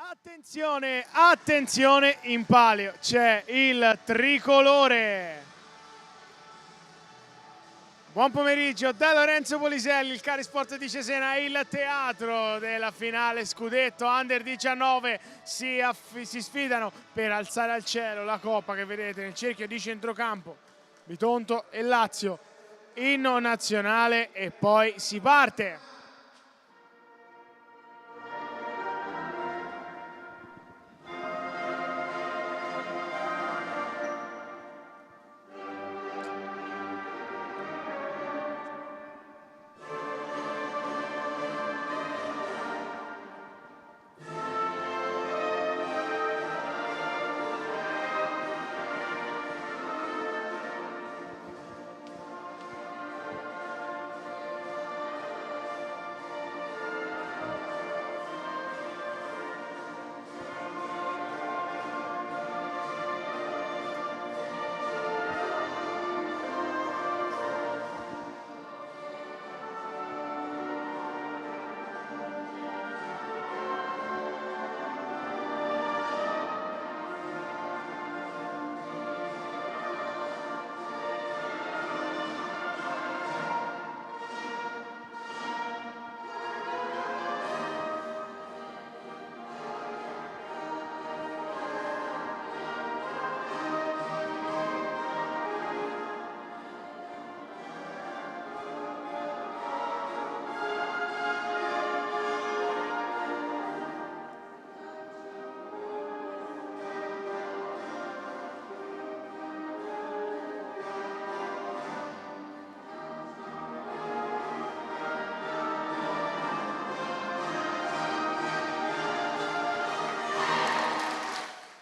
Attenzione, attenzione, in palio c'è il tricolore. Buon pomeriggio da Lorenzo Poliselli, il Carisport di Cesena, il teatro della finale scudetto Under 19. Si sfidano per alzare al cielo la coppa che vedete nel cerchio di centrocampo. Bitonto e Lazio, inno nazionale e poi si parte.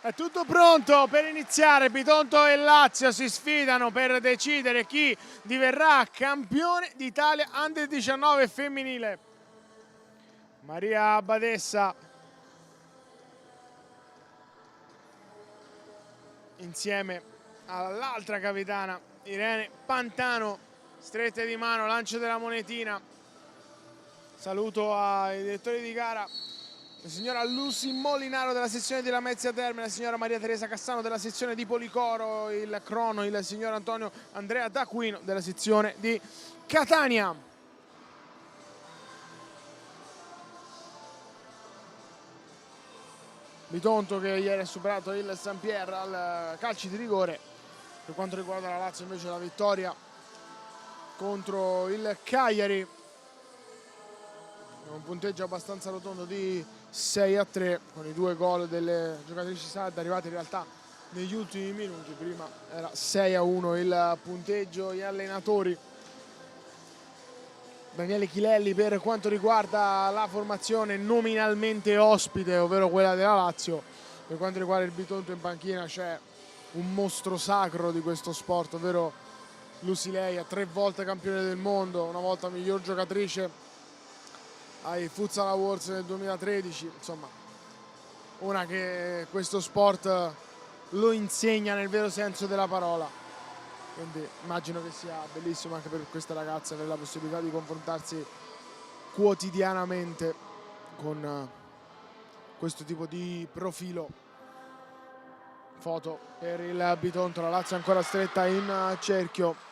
È tutto pronto per iniziare, Bitonto e Lazio si sfidano per decidere chi diverrà campione d'Italia Under 19 femminile. Maria Abadessa insieme all'altra capitana Irene Pantano, strette di mano, lancio della monetina. Saluto ai direttori di gara, la signora Lucy Molinaro della sezione di Lamezia Terme, la signora Maria Teresa Cassano della sezione di Policoro, il crono, il signor Antonio Andrea D'Aquino della sezione di Catania. Bitonto che ieri ha superato il Saint-Pierre al calci di rigore. Per quanto riguarda la Lazio invece la vittoria contro il Cagliari, un punteggio abbastanza rotondo di 6-3 con i due gol delle giocatrici sarde arrivati in realtà negli ultimi minuti. Prima era 6-1 il punteggio. Gli allenatori Daniele Chilelli per quanto riguarda la formazione nominalmente ospite, ovvero quella della Lazio. Per quanto riguarda il Bitonto in panchina c'è un mostro sacro di questo sport, ovvero Lucy Leia, 3 volte campione del mondo, una volta miglior giocatrice ai Futsal Awards nel 2013, insomma una che questo sport lo insegna nel vero senso della parola, quindi immagino che sia bellissimo anche per queste ragazze avere la possibilità di confrontarsi quotidianamente con questo tipo di profilo. Foto per il Bitonto, la Lazio ancora stretta in cerchio.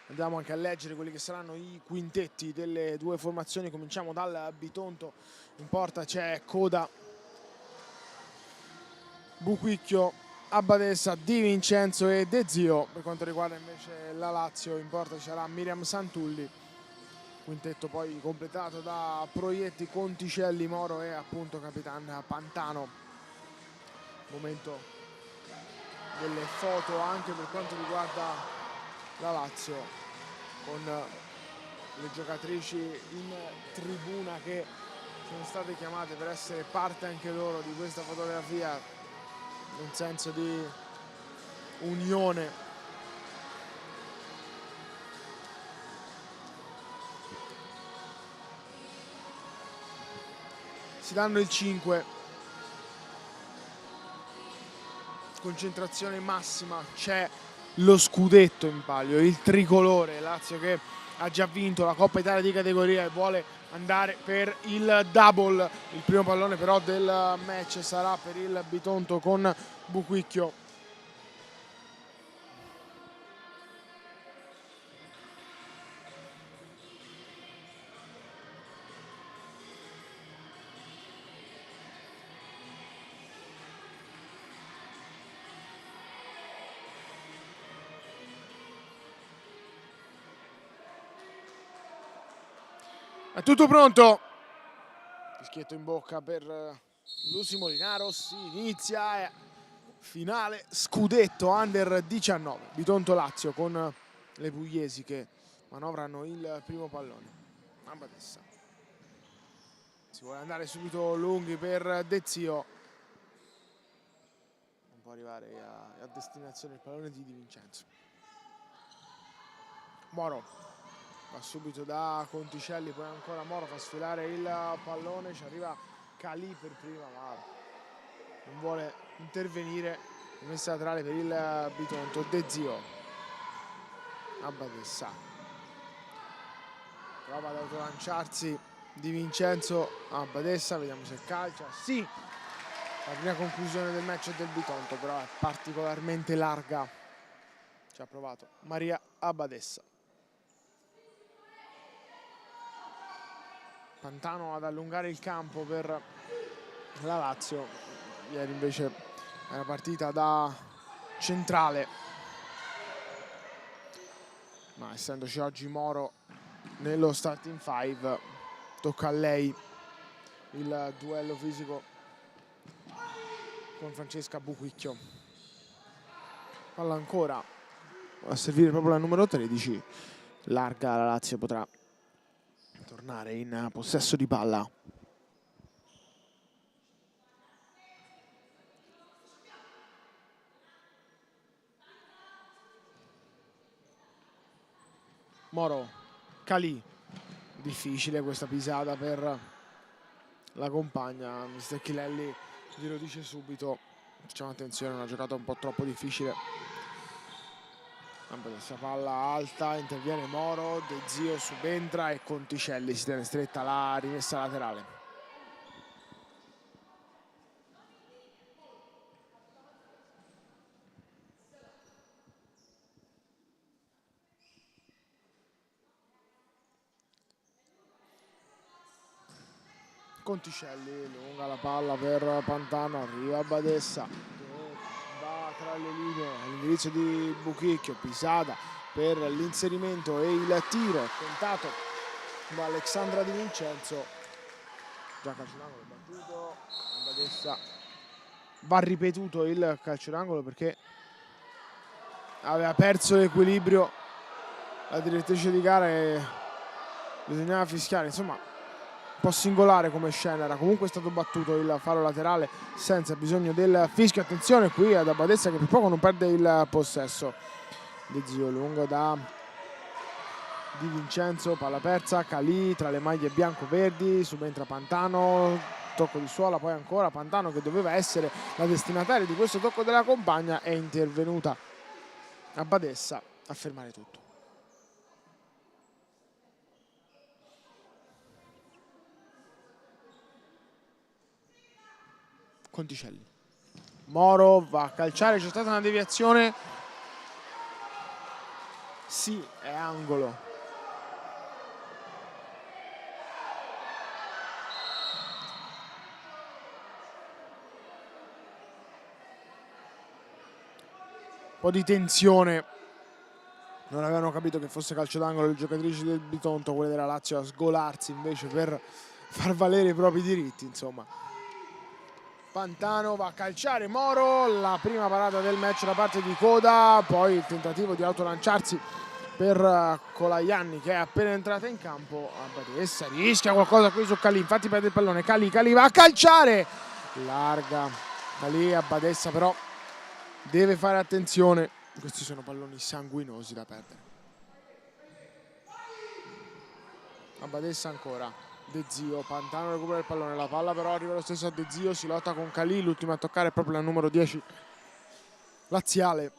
Andiamo anche a leggere quelli che saranno i quintetti delle due formazioni. Cominciamo dal Bitonto. In porta c'è Coda, Buquicchio, Abbadessa, Di Vincenzo e De Zio. Per quanto riguarda invece la Lazio, in porta ci sarà Miriam Santulli. Quintetto poi completato da Proietti, Conticelli, Moro e appunto Capitan Pantano. Momento delle foto anche per quanto riguarda la Lazio, con le giocatrici in tribuna che sono state chiamate per essere parte anche loro di questa fotografia, in senso di unione. Si danno il 5, concentrazione massima, c'è lo scudetto in palio, il tricolore. Lazio che ha già vinto la Coppa Italia di categoria e vuole andare per il double. Il primo pallone però del match sarà per il Bitonto con Buquicchio. È tutto pronto. Fischietto in bocca per Lusi Molinaro. Si inizia finale scudetto under 19. Bitonto Lazio con le pugliesi che manovrano il primo pallone. Abadessa. Si vuole andare subito lunghi per De Zio. Non può arrivare a destinazione il pallone di Vincenzo. Moro. Va subito da Conticelli, poi ancora Moro fa sfilare il pallone, ci arriva Calì per prima ma non vuole intervenire. Messa laterale per il Bitonto. De Zio. Abadessa. Prova ad autolanciarsi Di Vincenzo. Abadessa, vediamo se calcia. Sì! La prima conclusione del match del Bitonto, però è particolarmente larga. Ci ha provato Maria Abadessa. Pantano ad allungare il campo per la Lazio. Ieri invece era partita da centrale, ma essendoci oggi Moro nello starting five tocca a lei il duello fisico con Francesca Buquicchio. Palla ancora a servire proprio la numero 13, larga, la Lazio potrà tornare in possesso di palla. Moro, Calì, difficile questa pisata per la compagna. Mister Chilelli glielo dice subito, facciamo attenzione, è una giocata un po' troppo difficile. Questa palla alta, interviene Moro, De Zio subentra e Conticelli si tiene stretta la rimessa laterale. Conticelli lunga la palla per Pantano, arriva Badessa che va tra le linee all'indirizzo di Buquicchio, pisata per l'inserimento e il tiro tentato da Alexandra Di Vincenzo. Già calcio d'angolo battuto, Badessa va ripetuto il calcio d'angolo perché aveva perso l'equilibrio la direttrice di gara e bisognava fischiare, insomma un po' singolare come scena. Era comunque stato battuto il fallo laterale senza bisogno del fischio. Attenzione qui ad Abadessa che per poco non perde il possesso. De Zio lungo da Di Vincenzo, palla persa, Calì tra le maglie bianco-verdi, subentra Pantano, tocco di suola, poi ancora Pantano che doveva essere la destinataria di questo tocco della compagna, è intervenuta Abadessa a fermare tutto. Conticelli. Moro va a calciare, c'è stata una deviazione. Sì, è angolo. Un po' di tensione. Non avevano capito che fosse calcio d'angolo le giocatrici del Bitonto, quelle della Lazio a sgolarsi invece per far valere i propri diritti, insomma. Pantano va a calciare Moro, la prima parata del match da parte di Coda, poi il tentativo di autolanciarsi per Colaianni che è appena entrata in campo. Abadessa rischia qualcosa qui su Calì, infatti perde il pallone, Calì va a calciare, larga Calì, Abadessa però deve fare attenzione, questi sono palloni sanguinosi da perdere. Abadessa ancora. De Zio, Pantano recupera il pallone, la palla però arriva lo stesso a De Zio, si lotta con Calì, l'ultima a toccare è proprio la numero 10 laziale.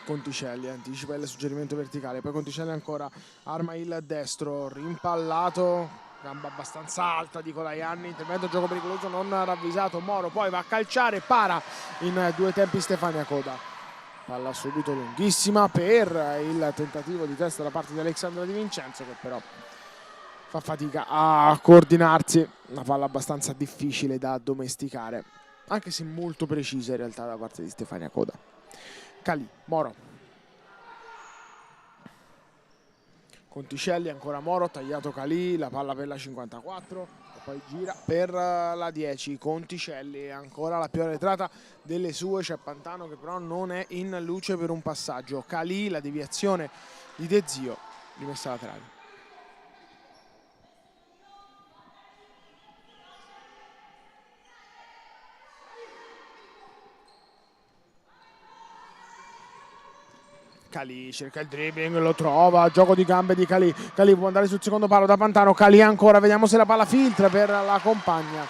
Conticelli anticipa il suggerimento verticale, poi Conticelli ancora arma il destro, rimpallato, gamba abbastanza alta di Colaianni, intervento gioco pericoloso non ravvisato, Moro poi va a calciare, para in 2 tempi Stefania Coda, palla subito lunghissima per il tentativo di testa da parte di Alexandra Di Vincenzo, che però fa fatica a coordinarsi, una palla abbastanza difficile da addomesticare, anche se molto precisa in realtà da parte di Stefania Coda. Calì, Moro, Conticelli, ancora Moro, tagliato Calì, la palla per la 54 e poi gira per la 10, Conticelli, ancora la più arretrata delle sue, c'è Pantano che però non è in luce per un passaggio, Calì, la deviazione di De Zio, rimessa laterale. Calì cerca il dribbling, lo trova, gioco di gambe di Calì, Calì può andare sul secondo palo da Pantano, Calì ancora, vediamo se la palla filtra per la compagna,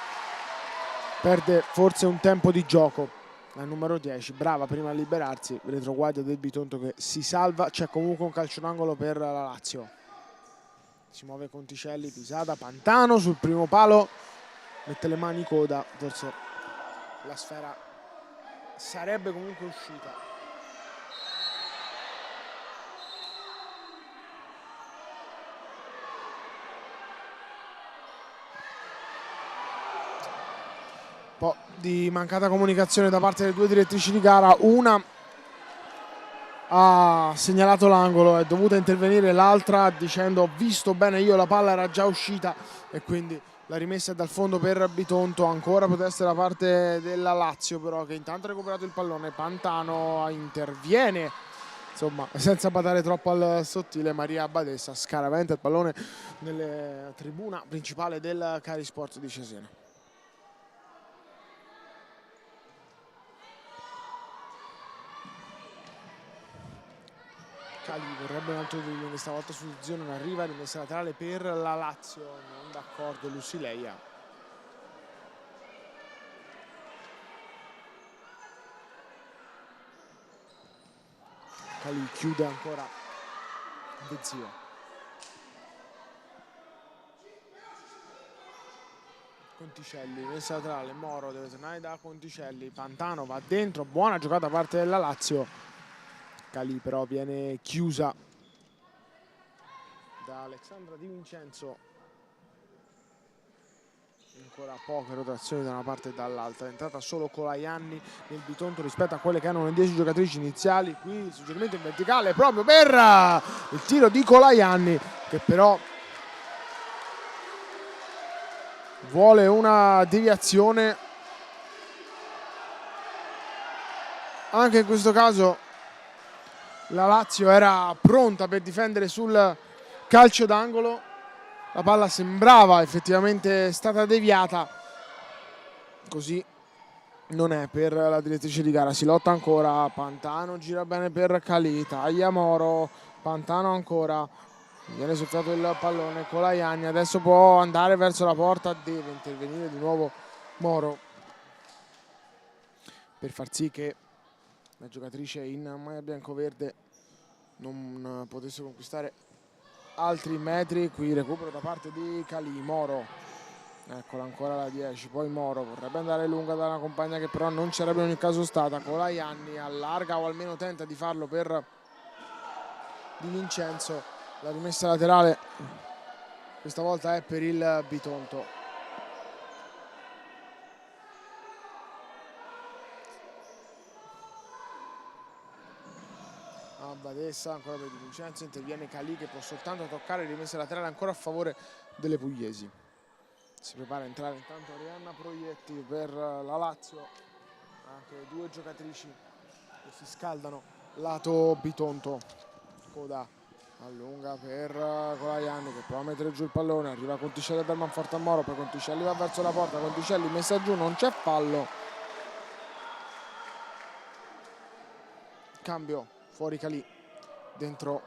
perde forse un tempo di gioco la numero 10, brava prima a liberarsi, retroguardia del Bitonto che si salva, c'è comunque un calcio d'angolo per la Lazio, si muove Conticelli, pisata, Pantano sul primo palo, mette le mani Coda, forse la sfera sarebbe comunque uscita. Po' di mancata comunicazione da parte delle 2 direttrici di gara, una ha segnalato l'angolo, è dovuta intervenire l'altra dicendo ho visto bene io, la palla era già uscita e quindi la rimessa è dal fondo per Bitonto, ancora poteva essere da parte della Lazio però che intanto ha recuperato il pallone, Pantano interviene insomma senza badare troppo al sottile, Maria Badessa scaraventa il pallone nella tribuna principale del Cari Sport di Cesena. Calì vorrebbe un altro dribbling, stavolta su Zio non arriva, rimessa laterale per la Lazio, non d'accordo Lusileia. Calì chiude ancora De Zio. Conticelli, messa laterale, Moro deve tornare da Conticelli, Pantano va dentro, buona giocata da parte della Lazio. Calì però viene chiusa da Alexandra Di Vincenzo, ancora poche rotazioni da una parte e dall'altra, è entrata solo Colaianni nel Bitonto rispetto a quelle che erano le 10 giocatrici iniziali, qui il suggerimento in verticale proprio per il tiro di Colaianni che però vuole una deviazione, anche in questo caso la Lazio era pronta per difendere sul calcio d'angolo, la palla sembrava effettivamente stata deviata, così non è per la direttrice di gara, si lotta ancora, Pantano gira bene per Calì, taglia Moro, Pantano ancora, viene soffiato il pallone, Colaianni adesso può andare verso la porta, deve intervenire di nuovo Moro per far sì che la giocatrice in maglia biancoverde non potesse conquistare altri metri. Qui recupero da parte di Calì, Moro, eccola ancora la 10, poi Moro vorrebbe andare lunga dalla compagna che però non ci sarebbe in ogni caso stata, Colaianni allarga o almeno tenta di farlo per Di Vincenzo, la rimessa laterale questa volta è per il Bitonto. Badessa ancora per Di Vincenzo, interviene Calì che può soltanto toccare, rimessa laterale ancora a favore delle pugliesi. Si prepara a entrare intanto Arianna Proietti per la Lazio, anche 2 giocatrici che si scaldano lato Bitonto. Coda allunga per Colaianni che prova a mettere giù il pallone, arriva Conticelli dal manforte a Moro, poi Conticelli va verso la porta, Conticelli messa giù, non c'è fallo, cambio fuori Calì, dentro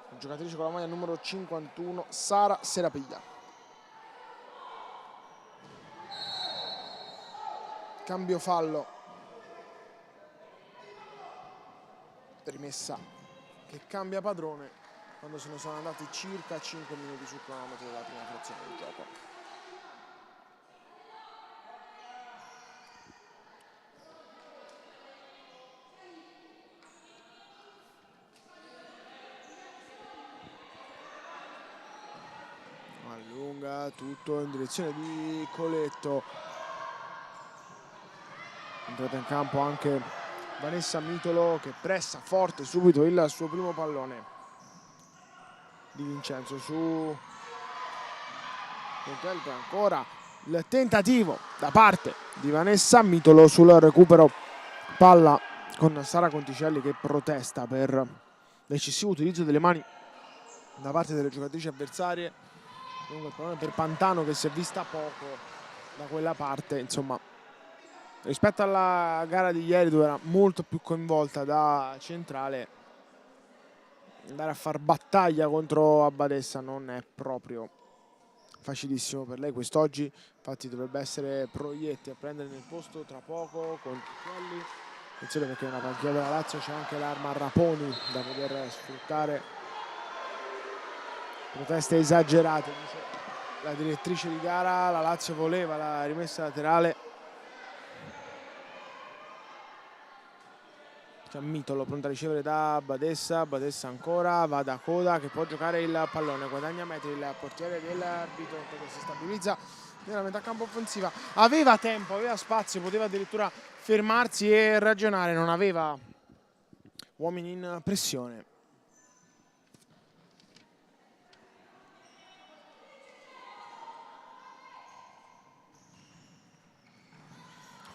la giocatrice con la maglia numero 51 Sara Serapiglia. Cambio fallo rimessa che cambia padrone quando se ne sono andati circa 5 minuti sul cronometro della prima frazione del gioco. Allunga tutto in direzione di Coletto. Entrata in campo anche Vanessa Mitolo che pressa forte subito il suo primo pallone. Di Vincenzo su Contelpe, ancora il tentativo da parte di Vanessa Mitolo sul recupero palla con Sara Conticelli che protesta per l'eccessivo utilizzo delle mani da parte delle giocatrici avversarie. Comunque il pallone per Pantano che si è vista poco da quella parte, insomma rispetto alla gara di ieri dove era molto più coinvolta da centrale, andare a far battaglia contro Abbadessa non è proprio facilissimo per lei quest'oggi. Infatti dovrebbe essere Proietti a prendere nel posto tra poco con Tuchelli. Attenzione perché nella panchina della Lazio c'è anche l'Arma Raponi da poter sfruttare. Proteste esagerate, dice la direttrice di gara. La Lazio voleva la rimessa laterale. C'è Mitolo pronto a ricevere da Badessa. Badessa ancora, va da Coda che può giocare il pallone, guadagna metri il portiere del Bitonto che si stabilizza nella metà campo offensiva. Aveva tempo, aveva spazio, poteva addirittura fermarsi e ragionare, non aveva uomini in pressione.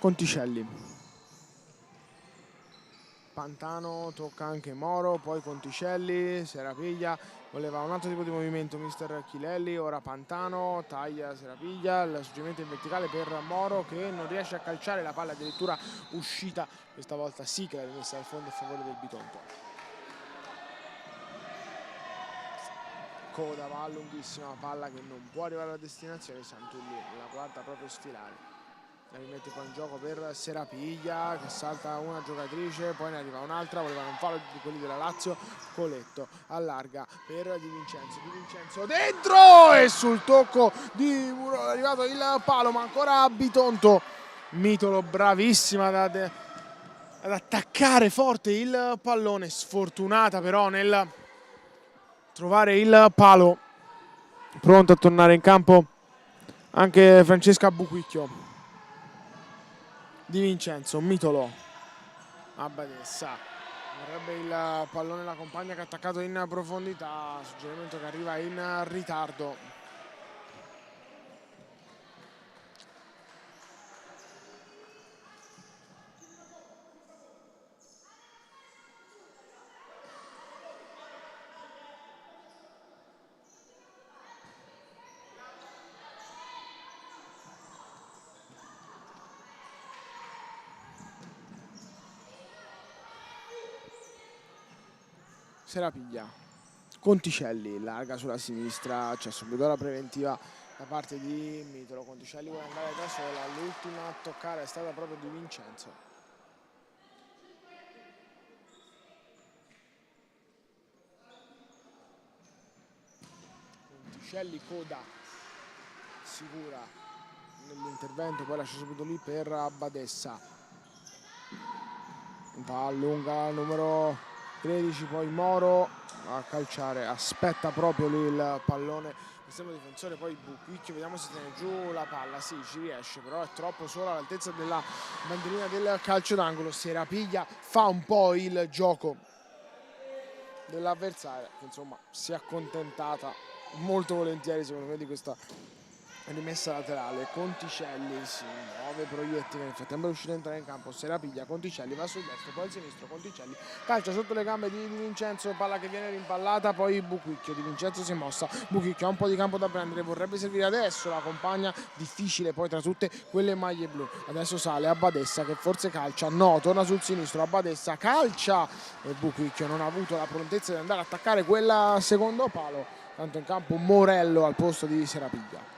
Conticelli. Pantano, tocca anche Moro, poi Conticelli, Serapiglia, voleva un altro tipo di movimento mister Chilelli, ora Pantano, taglia Serapiglia, il suggerimento in verticale per Moro che non riesce a calciare la palla, addirittura uscita, questa volta sì che l'ha rimessa al fondo a favore del Bitonto. Coda va lunghissima, palla che non può arrivare alla destinazione, Santulli la guarda proprio sfilare. La rimette poi in gioco per Serapiglia che salta una giocatrice, poi ne arriva un'altra, volevano un fallo di quelli della Lazio. Coletto allarga per Di Vincenzo dentro e sul tocco di Muro è arrivato il palo, ma ancora Bitonto. Mitolo bravissima ad attaccare forte il pallone, sfortunata però nel trovare il palo. Pronto a tornare in campo anche Francesca Buquicchio. Di Vincenzo, Mitolo, Abbadessa, vorrebbe il pallone la compagna che ha attaccato in profondità, suggerimento che arriva in ritardo. Serapiglia, Conticelli, larga sulla sinistra, c'è subito la preventiva da parte di Mitolo. Conticelli vuole andare da sola, l'ultima a toccare è stata proprio Di Vincenzo. Conticelli, Coda, sicura nell'intervento, poi lascia subito lì per Abbadessa. Va allunga numero 13, poi Moro a calciare, aspetta proprio lì il pallone, estremo difensore, poi Buquicchio, vediamo se tiene giù la palla, sì ci riesce, però è troppo solo all'altezza della bandierina del calcio d'angolo. Serapiglia fa un po' il gioco dell'avversaria, che insomma si è accontentata molto volentieri secondo me di questa rimessa laterale. Conticelli si muove, Proietti che nel frattempo è riuscito a entrare in campo. Serapiglia, Conticelli va sul destro, poi il sinistro, Conticelli calcia sotto le gambe di Vincenzo, palla che viene rimpallata, poi Buquicchio. Di Vincenzo si è mossa, Buquicchio ha un po' di campo da prendere, vorrebbe servire adesso la compagna, difficile poi tra tutte quelle maglie blu. Adesso sale Abbadessa che forse calcia, no, torna sul sinistro, Abbadessa calcia e Buquicchio non ha avuto la prontezza di andare a attaccare quel secondo palo, tanto in campo Morello al posto di Serapiglia.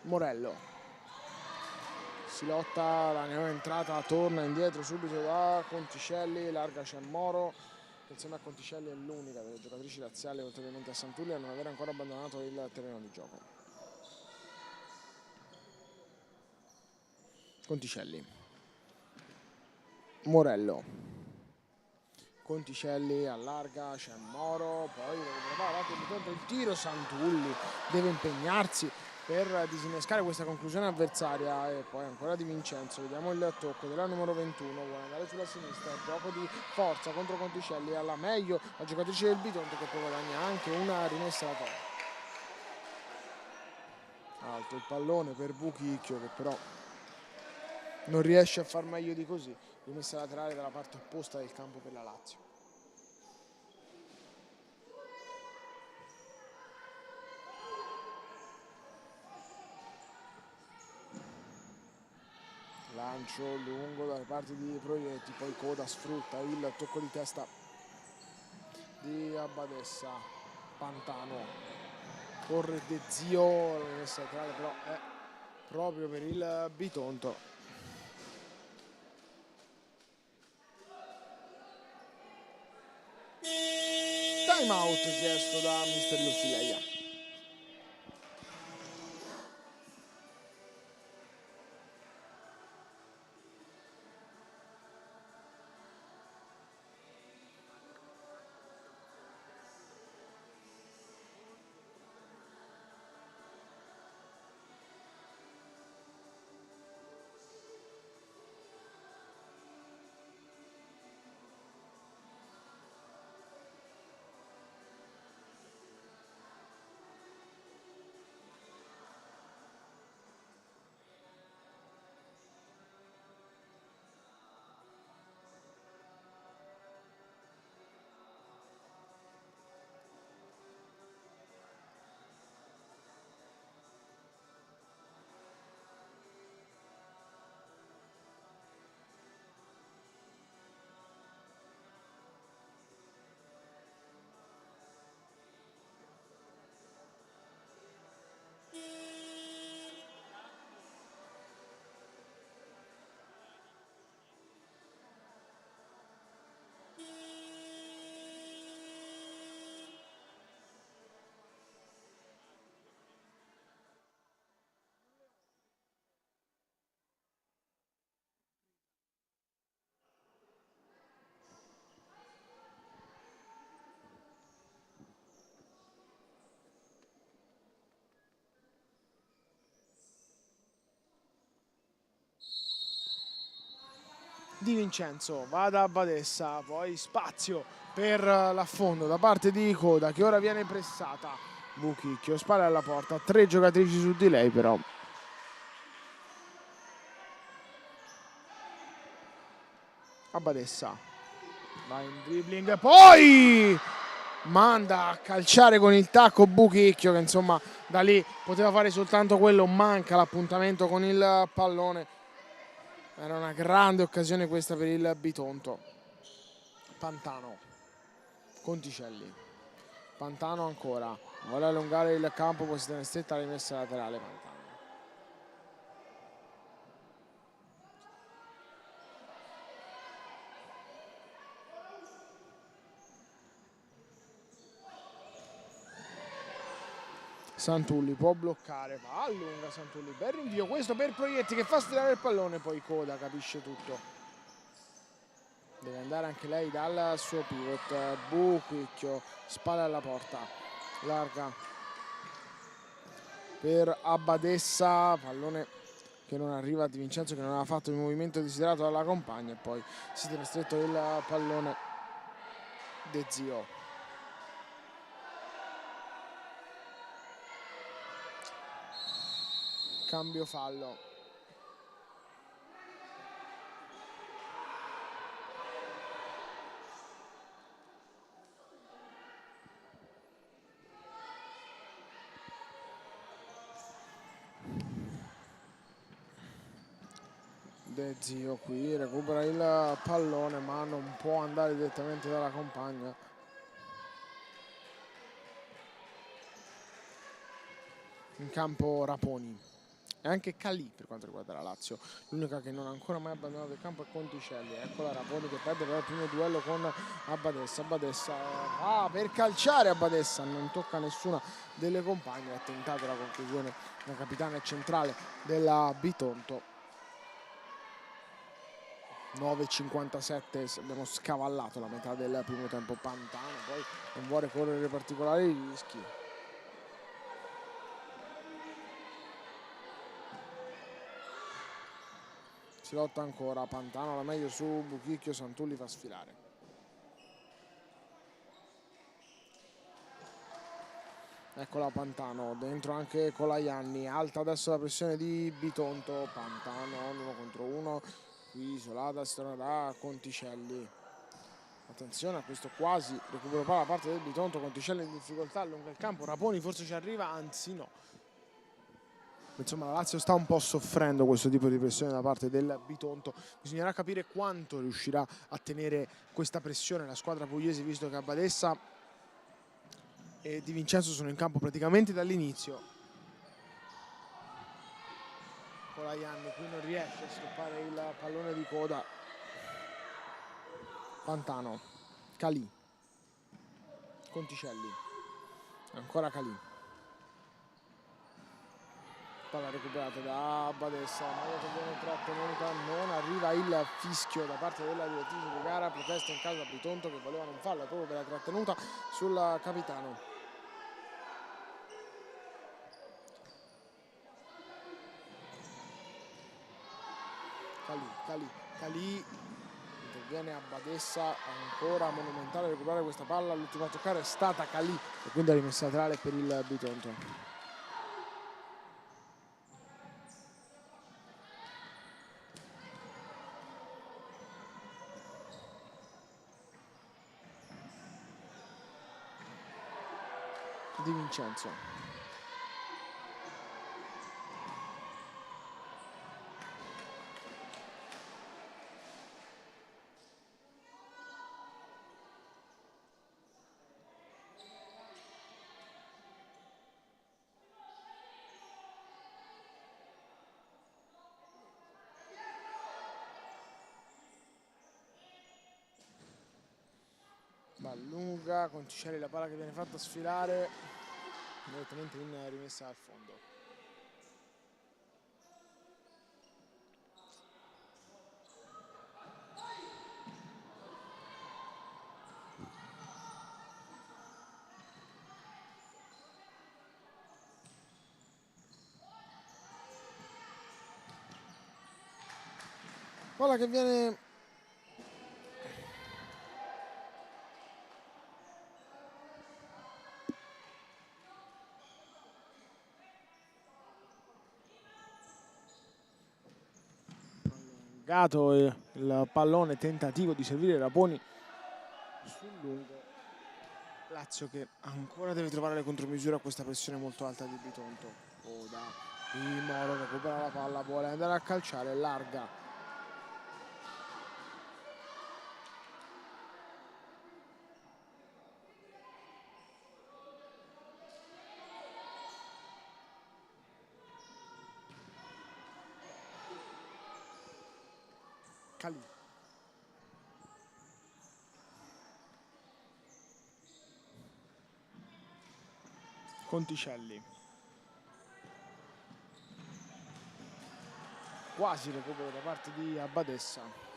Morello si lotta, la nuova entrata torna indietro subito da Conticelli, larga c'è Moro, che insieme a Conticelli è l'unica delle giocatrici laziali oltre ovviamente a Santulli a non aver ancora abbandonato il terreno di gioco. Conticelli, Morello, Conticelli allarga, c'è Moro, poi deve provare il tiro, Santulli deve impegnarsi per disinnescare questa conclusione avversaria e poi ancora Di Vincenzo, vediamo il tocco della numero 21, vuole andare sulla sinistra, gioco di forza contro Conticelli, alla meglio la giocatrice del Bitonto che poi guadagna anche una rimessa da terra. Alto il pallone per Buchicchio che però non riesce a far meglio di così, rimessa laterale dalla parte opposta del campo per la Lazio. Lancio lungo dalle parti di Proietti, poi Coda sfrutta il tocco di testa di Abbadessa, Pantano, corre De Zio, la rimessa laterale però è proprio per il Bitonto. Time out chiesto da mister Lucileia. Di Vincenzo va da Abbadessa, poi spazio per l'affondo da parte di Coda che ora viene pressata. Buchicchio, spalle alla porta, 3 giocatrici su di lei però. Abbadessa va in dribbling, poi manda a calciare con il tacco Buchicchio che insomma da lì poteva fare soltanto quello, manca l'appuntamento con il pallone. Era una grande occasione questa per il Bitonto. Pantano, Conticelli, Pantano ancora, vuole allungare il campo, poi si tiene stretta la rimessa laterale Pantano. Santulli può bloccare, va allunga Santulli, bel rinvio questo per Proietti che fa stirare il pallone, poi Coda capisce tutto. Deve andare anche lei dal suo pivot, Buchicchio, spalle alla porta, larga per Abbadessa, pallone che non arriva a Di Vincenzo che non aveva fatto il movimento desiderato dalla compagna e poi si tiene stretto il pallone De Zio. Cambio fallo. De Zio qui recupera il pallone ma non può andare direttamente dalla compagna. In campo Raponi, e anche Calì per quanto riguarda la Lazio. L'unica che non ha ancora mai abbandonato il campo è Conticelli. Eccola Raponi che perde però il primo duello con Abbadessa. Abbadessa va per calciare, Abbadessa non tocca nessuna delle compagne, ha tentato la conclusione la capitana centrale della Bitonto. 9:57, abbiamo scavallato la metà del primo tempo. Pantano poi non vuole correre particolari rischi. Si lotta ancora, Pantano la meglio su Buchicchio, Santulli fa sfilare. Eccola Pantano, dentro anche Colaianni, alta adesso la pressione di Bitonto. Pantano 1 contro 1, qui isolata, si torna da Conticelli. Attenzione a questo quasi recupero palla da parte del Bitonto. Conticelli in difficoltà lungo il campo, Raponi forse ci arriva, anzi no. Insomma la Lazio sta un po' soffrendo questo tipo di pressione da parte del Bitonto. Bisognerà capire quanto riuscirà a tenere questa pressione la squadra pugliese, visto che Abbadessa e Di Vincenzo sono in campo praticamente dall'inizio. Colaianni qui non riesce a stoppare il pallone di coda. Pantano, Calì, Conticelli, ancora Calì. Palla recuperata da Abbadessa, maglia che viene trattenuta, non arriva il fischio da parte della direttrice di gara, protesta in casa Bitonto che voleva non farlo proprio per la trattenuta sul capitano. Calì, interviene Abbadessa, ancora monumentale recuperare questa palla, l'ultima a toccare è stata Calì e quindi la rimessa laterale per il Bitonto. Di Vincenzo. Va lunga, Conticelli la palla che viene fatta sfilare direttamente in rimessa al fondo. Palla che viene allungato il pallone, tentativo di servire Raponi sul lungo. Lazio che ancora deve trovare le contromisure a questa pressione molto alta di Bitonto. Oda, il Moro recupera la palla, vuole andare a calciare, larga. Calì. Conticelli. Quasi recupero da parte di Abbadessa.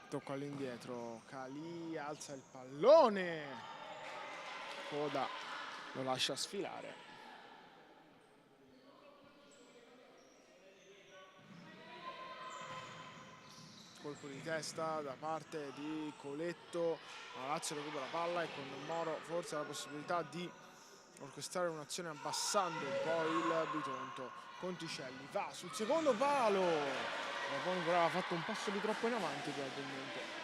Tocco all'indietro, Calì alza il pallone, Coda lo lascia sfilare. Colpo di testa da parte di Coletto, la Lazio recupera la palla e con Moro forse ha la possibilità di orchestrare un'azione abbassando un po' il Bitonto. Conticelli va sul secondo palo, Raponi però ha fatto un passo di troppo in avanti probabilmente.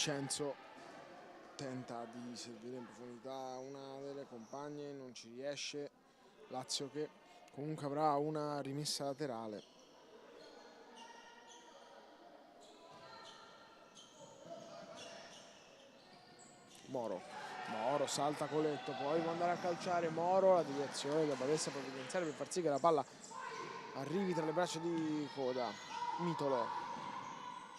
Vincenzo tenta di servire in profondità una delle compagne, non ci riesce. Lazio che comunque avrà una rimessa laterale. Moro salta Coletto, poi può andare a calciare Moro, la deviazione da Badessa provvidenziale per far sì che la palla arrivi tra le braccia di Coda. Mitolo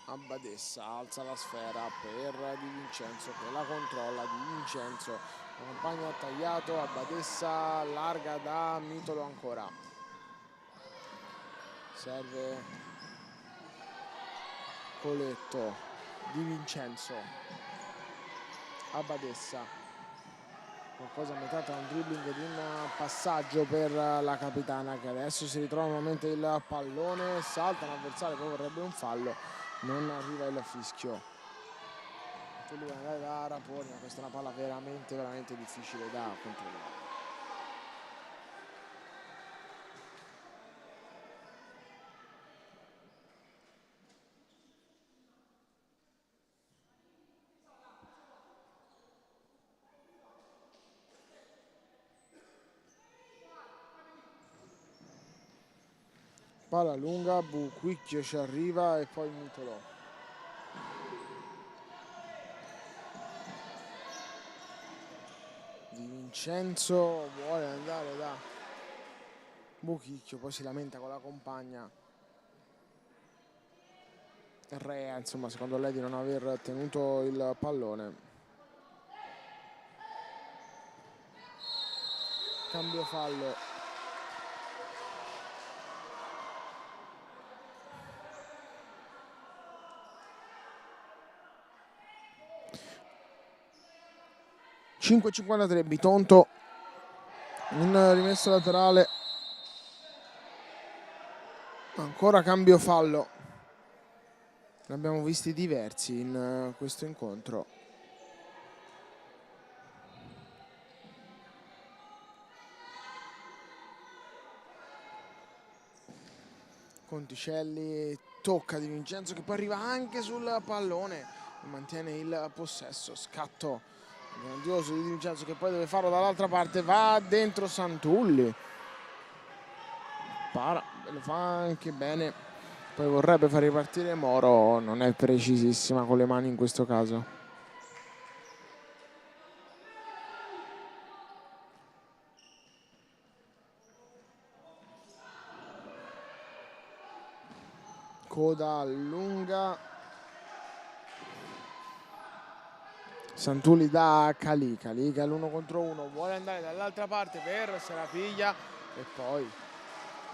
a Badessa, alza la sfera per Di Vincenzo che la controlla. Di Vincenzo, la compagna ha tagliato, a Badessa larga da Mitolo ancora. Serve Coletto, Di Vincenzo a Badessa. Qualcosa a metà tra un dribbling ed un passaggio per la capitana, che adesso si ritrova nuovamente il pallone, salta l'avversario, poi vorrebbe un fallo, non arriva il fischio. Tu devi andare da Raponi, ma questa è una palla veramente difficile da controllare. Palla lunga, Buquicchio ci arriva e poi Mitolo. Di Vincenzo vuole andare da Buquicchio, poi si lamenta con la compagna. Rea, insomma, secondo lei di non aver tenuto il pallone. Cambio fallo. (5:53) Bitonto in rimessa laterale, ancora cambio fallo. Ne abbiamo visti diversi in questo incontro. Conticelli tocca Di Vincenzo, che poi arriva anche sul pallone e mantiene il possesso. Scatto grandioso di Vincenzo, che poi deve farlo dall'altra parte, va dentro Santulli, lo fa anche bene, poi vorrebbe far ripartire Moro, non è precisissima con le mani in questo caso. Coda lunga, Santulli da Calì che è l'1 contro 1, vuole andare dall'altra parte per Serapiglia e poi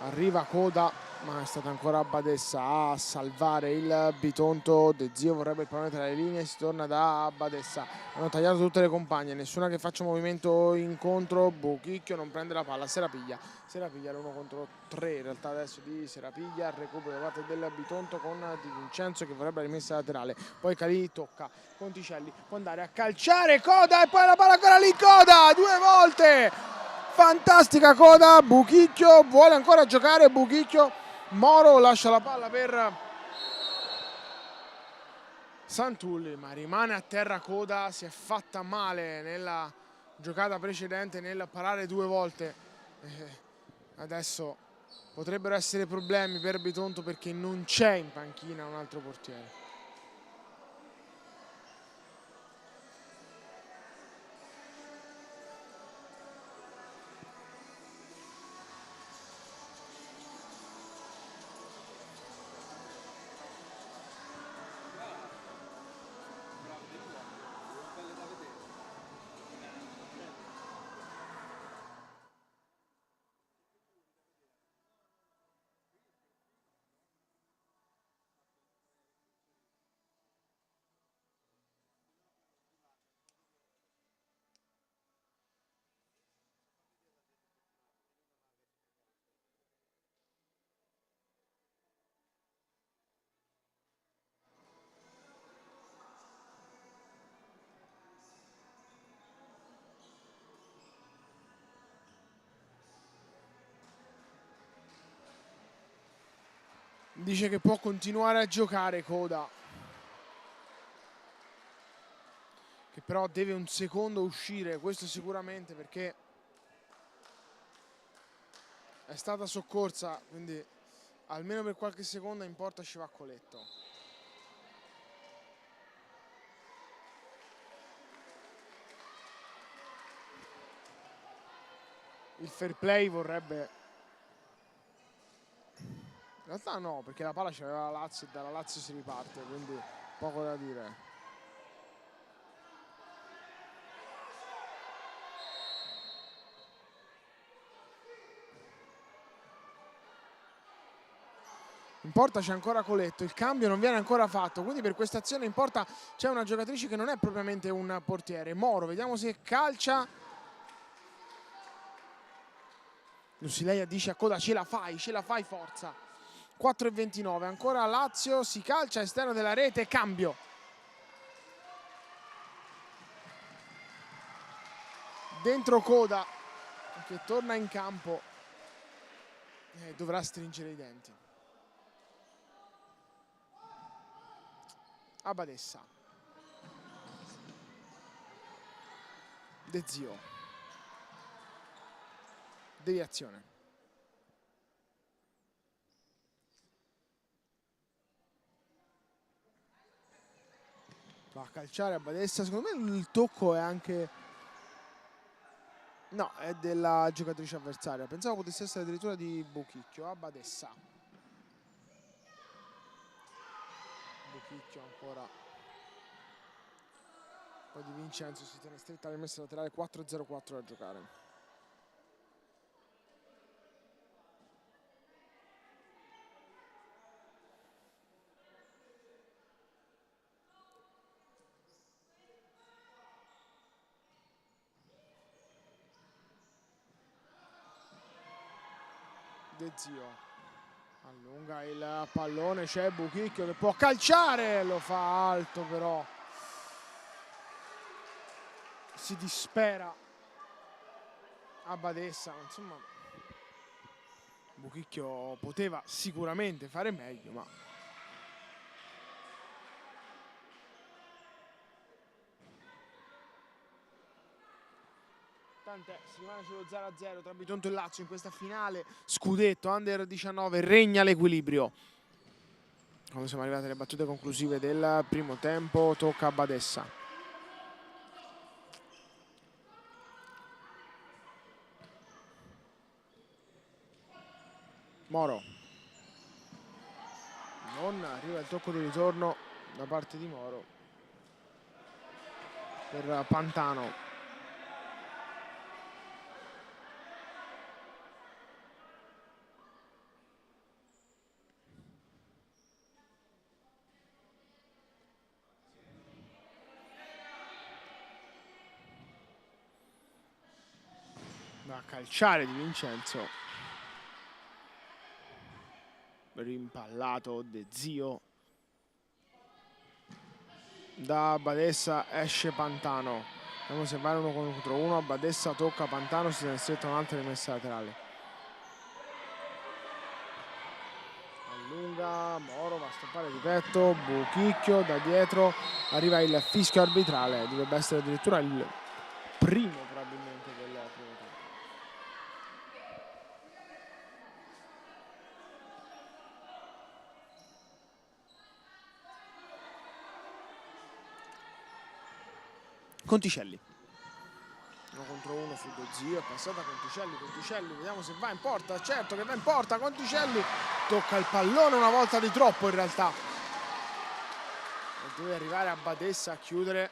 arriva Coda, ma è stata ancora Badessa a salvare il Bitonto. De Zio vorrebbe il pallone tra le linee, si torna da Badessa. Hanno tagliato tutte le compagne, nessuna che faccia movimento incontro. Buchicchio non prende la palla, Serapiglia l'1 contro 3 in realtà adesso di Serapiglia, recupero da parte del Bitonto con Di Vincenzo che vorrebbe la rimessa laterale, poi Calì tocca Conticelli, può andare a calciare Coda e poi la palla ancora lì, Coda 2 volte. Fantastica Coda, Buchicchio vuole ancora giocare, Buchicchio, Moro lascia la palla per Santulli, ma rimane a terra Coda, si è fatta male nella giocata precedente nel parare 2 volte. Adesso potrebbero essere problemi per Bitonto perché non c'è in panchina un altro portiere. Dice che può continuare a giocare Coda. però deve un secondo uscire, questo sicuramente, perché è stata soccorsa, quindi almeno per qualche secondo in porta ci va Coletto. Il fair play vorrebbe... In realtà no, perché la palla c'aveva la Lazio e dalla Lazio si riparte, quindi poco da dire. In porta c'è ancora Coletto, il cambio non viene ancora fatto, quindi per questa azione in porta c'è una giocatrice che non è propriamente un portiere. Moro, vediamo se calcia. Lucileia dice a Coda ce la fai forza. 4:29, ancora Lazio, si calcia esterno della rete, cambio. Dentro Coda che torna in campo e dovrà stringere i denti. Abadessa. De Zio. Deviazione. Va a calciare Abadessa, secondo me il tocco è anche... No, è della giocatrice avversaria. Pensavo potesse essere addirittura di Buchicchio. Abadessa. Buchicchio ancora. Poi Di Vincenzo si tiene stretta alla rimessa laterale. 4:04 da giocare. De Zio allunga il pallone, c'è Buchicchio che può calciare, lo fa alto però si dispera Abadessa. Insomma, Buchicchio poteva sicuramente fare meglio, ma tant'è, si rimane sullo 0-0 tra Bitonto e Lazio in questa finale scudetto Under 19. Regna l'equilibrio. Quando siamo arrivati alle battute conclusive del primo tempo, tocca a Badessa. Moro. Non arriva il tocco di ritorno da parte di Moro per Pantano. Va a calciare Di Vincenzo. Rimpallato De Zio. Da Badessa esce Pantano. Vediamo se va 1 contro 1. Badessa tocca Pantano, si tiene stretta un'altra rimessa laterale. Allunga, Moro va a stoppare di petto, Buchicchio da dietro, arriva il fischio arbitrale, dovrebbe essere addirittura il primo probabilmente del primo tempo. Conticelli. 1 contro 1 su De Zio, è passata Conticelli, vediamo se va in porta, certo che va in porta, Conticelli tocca il pallone una volta di troppo in realtà. E deve arrivare a Badessa a chiudere,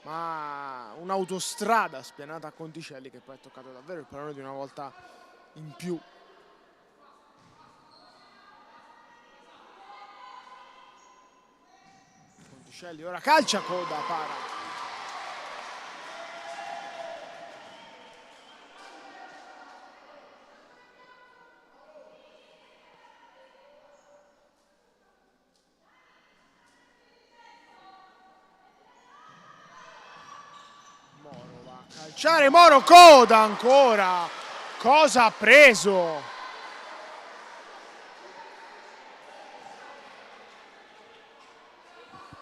ma un'autostrada spianata a Conticelli che poi ha toccato davvero il pallone di una volta in più. Conticelli ora calcia, Coda, para. Calciare Moro, Coda ancora. Cosa ha preso?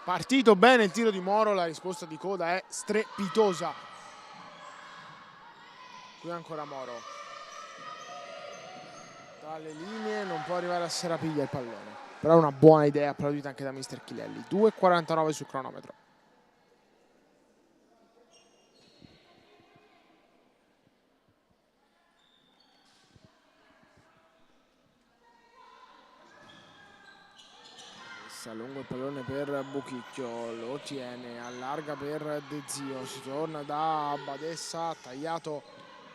Partito bene il tiro di Moro, la risposta di Coda è strepitosa. Qui ancora Moro. Tra le linee non può arrivare a Serapiglia il pallone. Però è una buona idea, applaudita anche da mister Chilelli. 2,49 sul cronometro. Lungo il pallone per Buchicchio, lo tiene, allarga per De Zio, si torna da Badessa, tagliato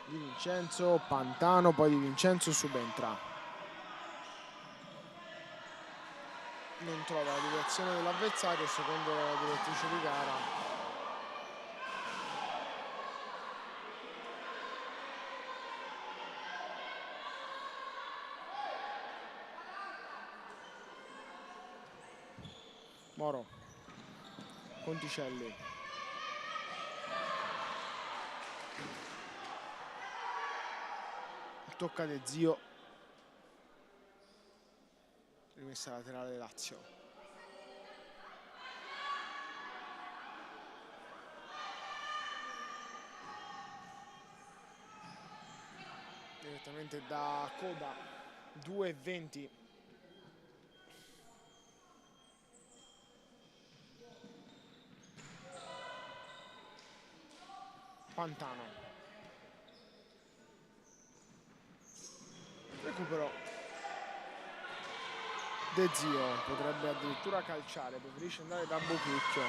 Di Vincenzo, Pantano, poi Di Vincenzo subentra. Non trova la direzione dell'avversario, secondo la direttrice di gara. Moro, Conticelli, tocca De Zio, rimessa laterale Lazio. Direttamente da Coda, 2,20. Pantano, recupero De Zio, potrebbe addirittura calciare, preferisce andare da Buchicchio.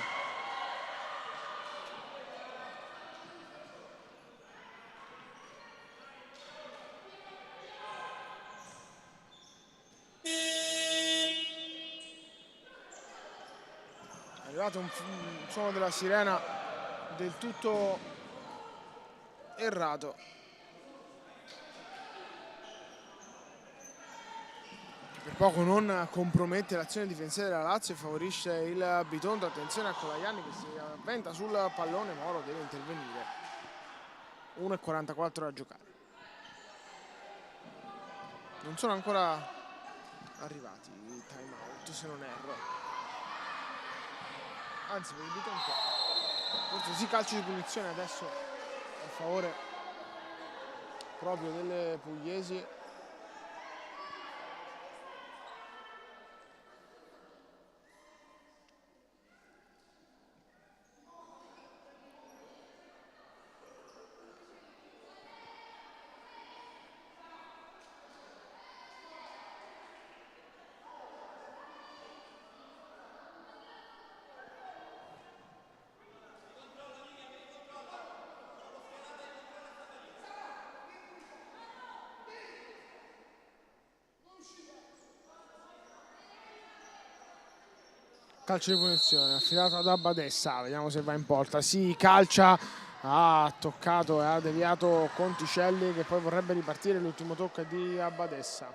È arrivato un suono della sirena del tutto errato. Per poco non compromette l'azione difensiva della Lazio e favorisce il Bitonto. Attenzione a Colaianni che si avventa sul pallone, Moro deve intervenire. 1,44 da giocare. Non sono ancora arrivati i time out, se non erro. Anzi, per il Bitonto forse sì, calcio di punizione adesso a favore proprio delle pugliesi. Calcio di punizione affidato ad Badessa, vediamo se va in porta. Sì, calcia, ha toccato e ha deviato Conticelli che poi vorrebbe ripartire. L'ultimo tocco è di Badessa.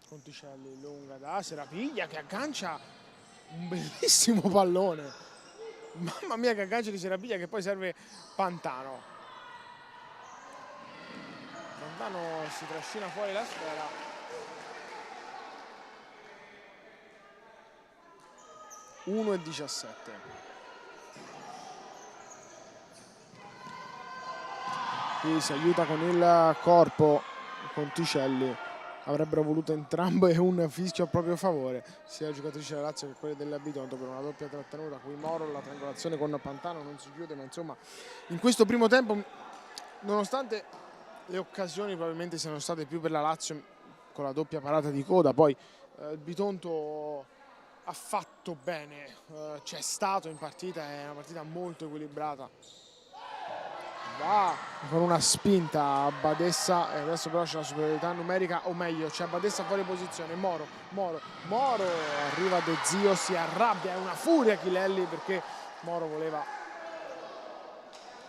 Conticelli lunga da Serapiglia che aggancia un bellissimo pallone. Mamma mia che aggancio di Serapiglia che poi serve Pantano. Pantano si trascina fuori la sfera. Uno e 17. Qui si aiuta con il corpo Conticelli. Avrebbero voluto entrambe un fischio a proprio favore, sia la giocatrice della Lazio che quella del Bitonto, per una doppia trattenuta. Qui Moro, la triangolazione con Pantano non si chiude, ma insomma in questo primo tempo, nonostante le occasioni probabilmente siano state più per la Lazio con la doppia parata di Coda, poi il Bitonto ha fatto bene, c'è stato in partita, è una partita molto equilibrata. Va con una spinta a Badessa e adesso però c'è la superiorità numerica, o meglio c'è Badessa fuori posizione. Moro, arriva De Zio, si arrabbia, è una furia Chilelli perché Moro voleva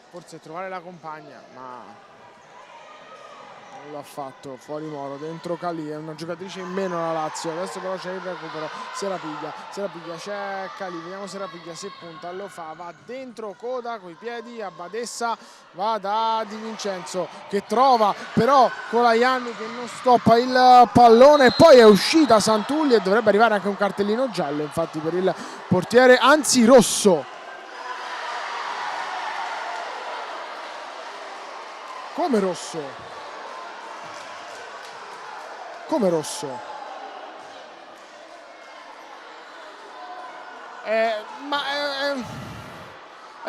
forse trovare la compagna ma non l'ha fatto fuori Moro, dentro Calì, è una giocatrice in meno la Lazio, adesso però c'è il recupero, Serapiglia, c'è Calì, vediamo Serapiglia se punta, lo fa, va dentro coda coi piedi a Badessa, va da Di Vincenzo che trova però Colaianni che non stoppa il pallone, poi è uscita Santulli e dovrebbe arrivare anche un cartellino giallo infatti per il portiere, anzi rosso. Come rosso? Come rosso? È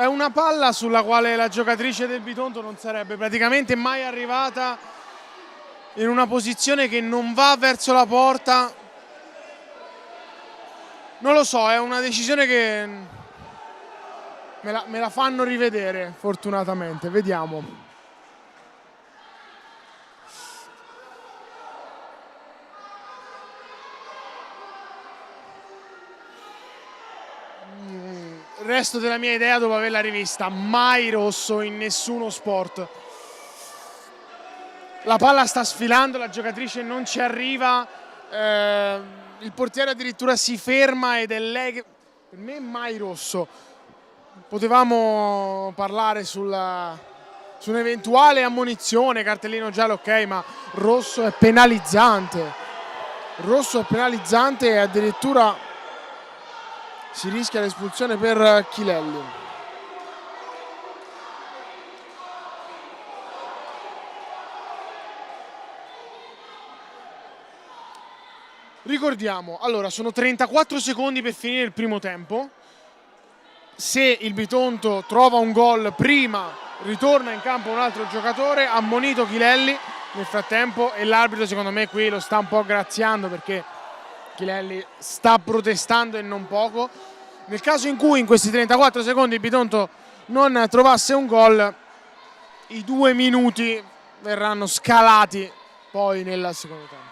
una palla sulla quale la giocatrice del Bitonto non sarebbe praticamente mai arrivata, in una posizione che non va verso la porta. Non lo so, è una decisione che me la fanno rivedere fortunatamente, vediamo. Il resto della mia idea dopo averla rivista, mai rosso in nessuno sport. La palla sta sfilando, la giocatrice non ci arriva, il portiere addirittura si ferma ed è lei che... Per me mai rosso. Potevamo parlare su un'eventuale ammonizione, cartellino giallo ok, ma rosso è penalizzante. Rosso è penalizzante e addirittura si rischia l'espulsione per Chilelli. Ricordiamo, allora sono 34 secondi per finire il primo tempo. Se il Bitonto trova un gol prima, ritorna in campo un altro giocatore, ammonito Chilelli nel frattempo, e l'arbitro secondo me qui lo sta un po' graziando perché Chilelli sta protestando e non poco. Nel caso in cui in questi 34 secondi il Bitonto non trovasse un gol, i 2 minuti verranno scalati poi nel secondo tempo.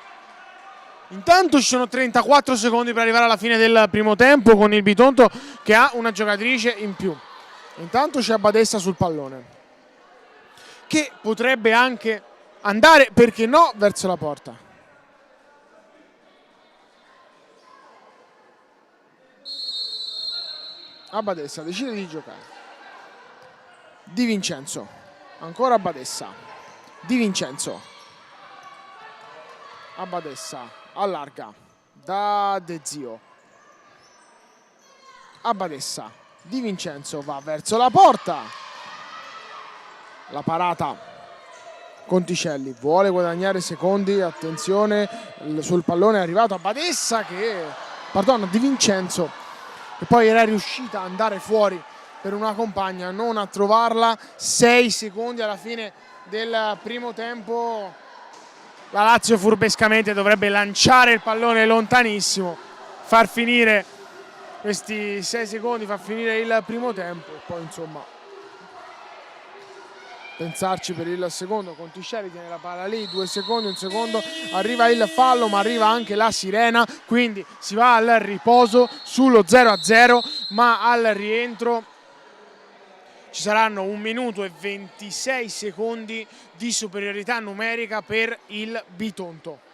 Intanto ci sono 34 secondi per arrivare alla fine del primo tempo con il Bitonto che ha una giocatrice in più. Intanto c'è Badessa sul pallone che potrebbe anche andare, perché no, verso la porta. Badessa decide di giocare. Di Vincenzo, ancora Badessa. Di Vincenzo. Badessa allarga da De Zio. Badessa. Di Vincenzo va verso la porta. La parata. Conticelli vuole guadagnare secondi, attenzione, sul pallone è arrivato Badessa Di Vincenzo, che poi era riuscita ad andare fuori per una compagna, non a trovarla. 6 secondi alla fine del primo tempo. La Lazio furbescamente dovrebbe lanciare il pallone lontanissimo, far finire questi 6 secondi, far finire il primo tempo e poi insomma pensarci per il secondo. Conticelli tiene la palla lì, 2 secondi, un secondo, arriva il fallo ma arriva anche la sirena, quindi si va al riposo sullo 0-0, ma al rientro ci saranno 1 minuto e 26 secondi di superiorità numerica per il Bitonto.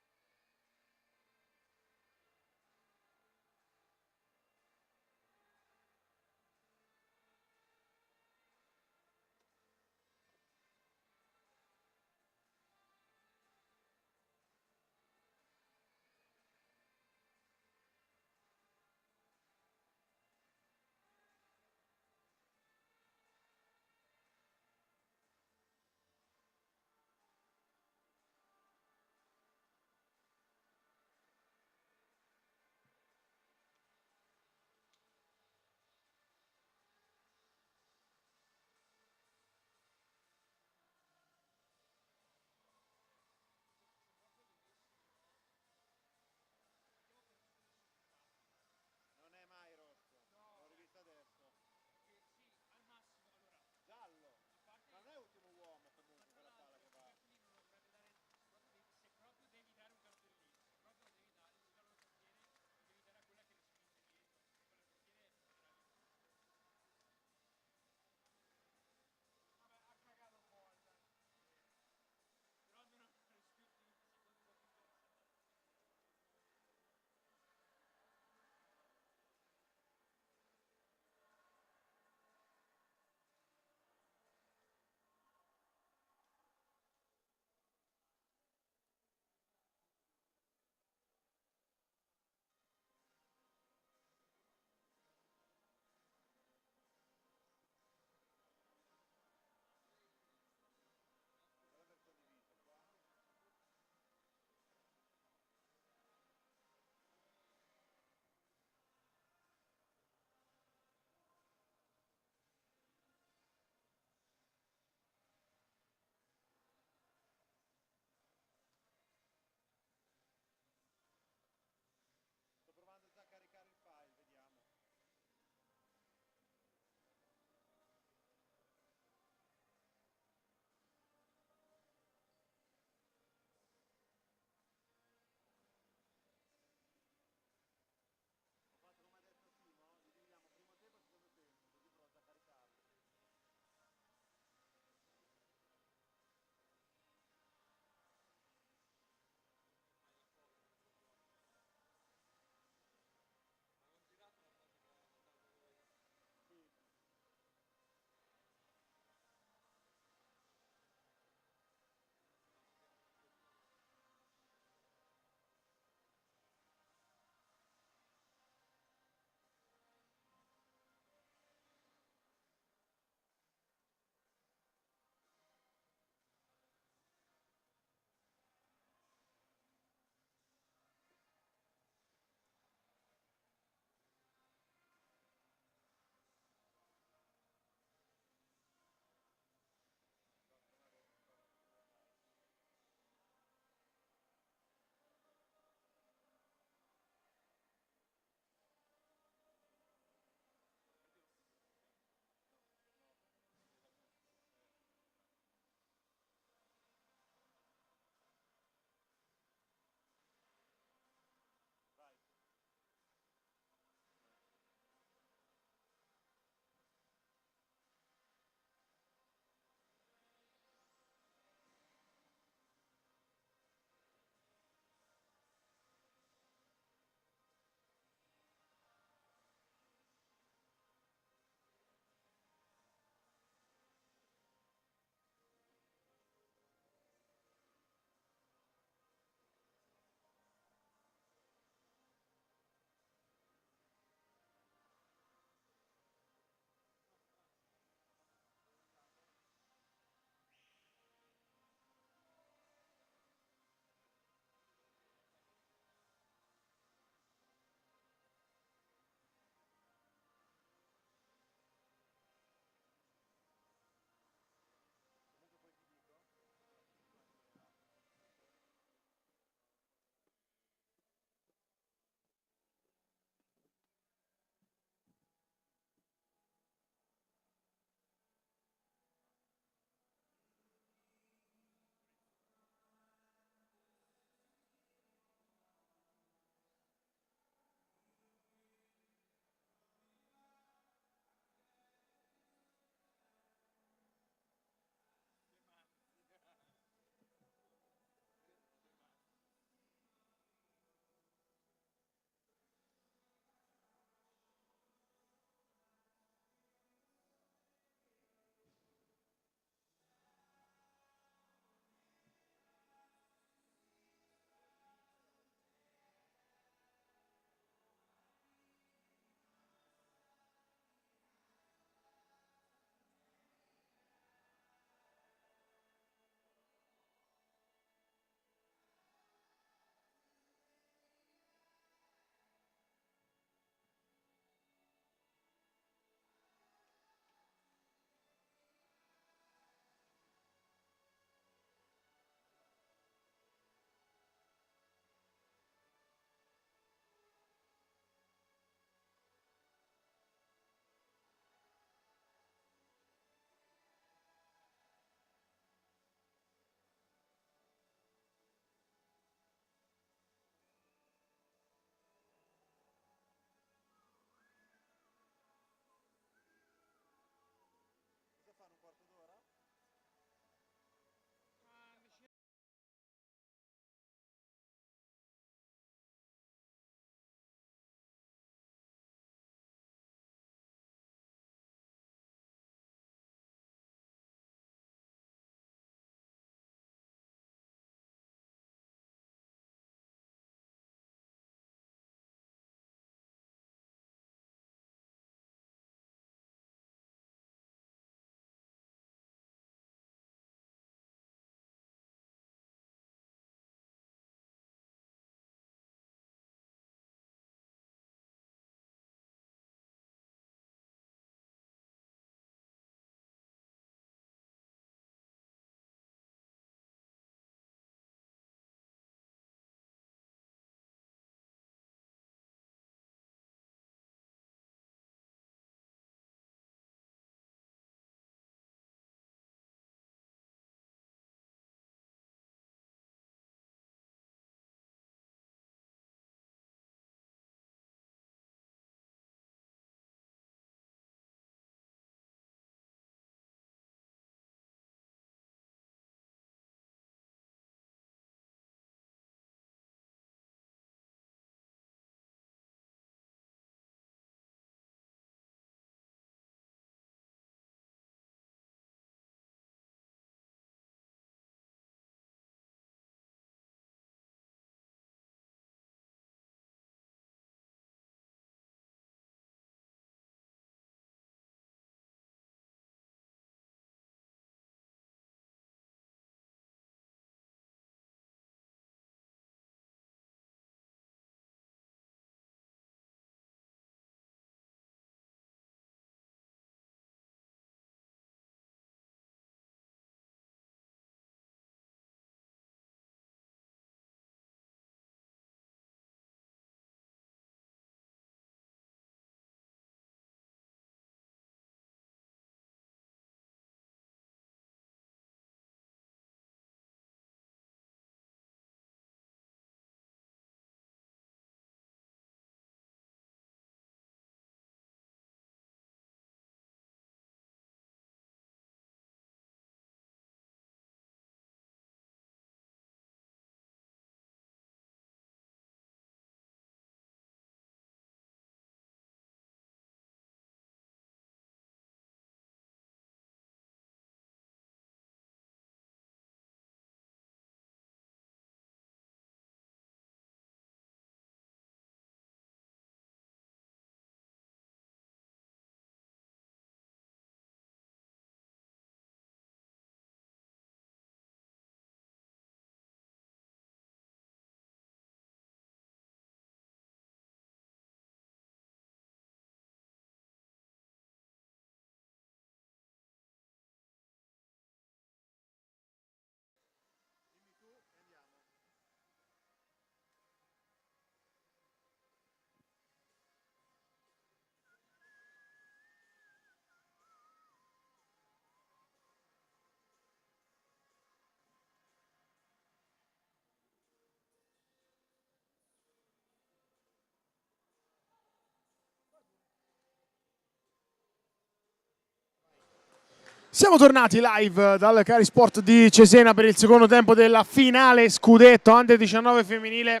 Siamo tornati live dal Carisport di Cesena per il secondo tempo della finale scudetto Under 19 femminile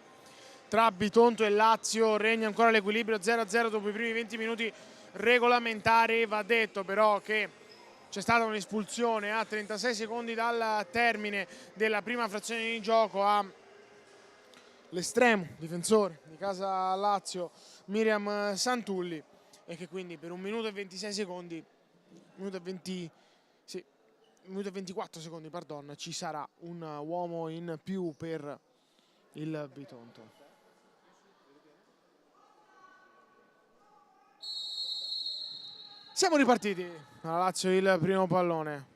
tra Bitonto e Lazio. Regna ancora l'equilibrio 0-0 dopo i primi 20 minuti regolamentari. Va detto però che c'è stata un'espulsione a 36 secondi dal termine della prima frazione di gioco all'estremo difensore di casa Lazio, Miriam Santulli, e che quindi per 1 minuto e 26 secondi, minuto e 24 secondi, pardon, ci sarà un uomo in più per il Bitonto. Siamo ripartiti. La Lazio il primo pallone.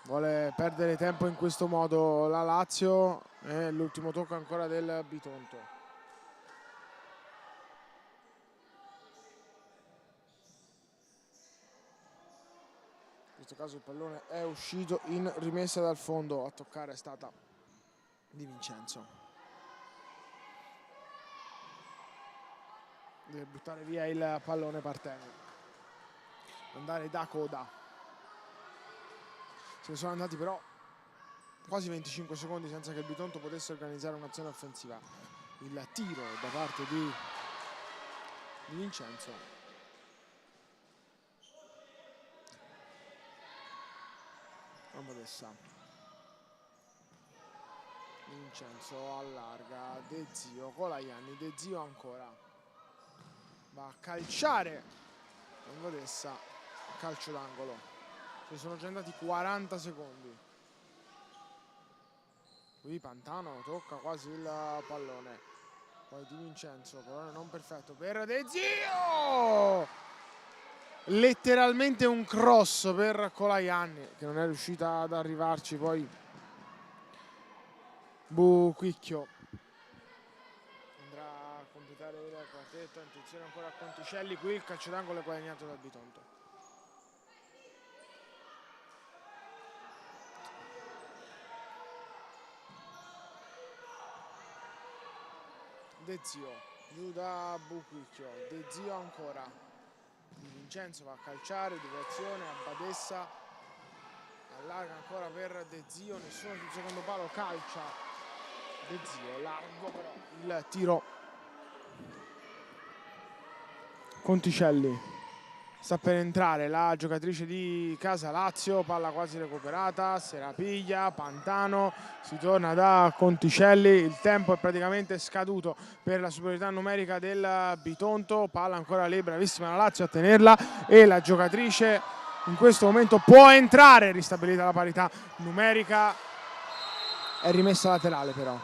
Vuole perdere tempo in questo modo la Lazio e l'ultimo tocco ancora del Bitonto. In questo caso il pallone è uscito in rimessa dal fondo, a toccare è stata Di Vincenzo. Deve buttare via il pallone Partene, andare da coda. Se ne sono andati però quasi 25 secondi senza che il Bitonto potesse organizzare un'azione offensiva. Il tiro da parte di Vincenzo. Abadessa. Vincenzo allarga, De Zio, Colaianni, De Zio ancora. Va a calciare Abadessa, calcio d'angolo. Ci sono già andati 40 secondi. Qui Pantano tocca quasi il pallone. Poi Di Vincenzo, pallone non perfetto per De Zio! Letteralmente un cross per Colaianni, che non è riuscita ad arrivarci. Poi Buquicchio andrà a completare il quartetto. Attenzione ancora a Conticelli. Qui il calcio d'angolo è guadagnato dal Bitonto. De Zio, giù da Buquicchio, De Zio ancora, Di Vincenzo va a calciare, deviazione, Abadessa, allarga ancora per De Zio, nessuno sul secondo palo, calcia De Zio, largo però il tiro. Conticelli. Sta per entrare la giocatrice di casa Lazio, palla quasi recuperata, se la piglia, Pantano, si torna da Conticelli, il tempo è praticamente scaduto per la superiorità numerica del Bitonto, palla ancora lì, bravissima la Lazio a tenerla e la giocatrice in questo momento può entrare, ristabilita la parità numerica, è rimessa laterale però.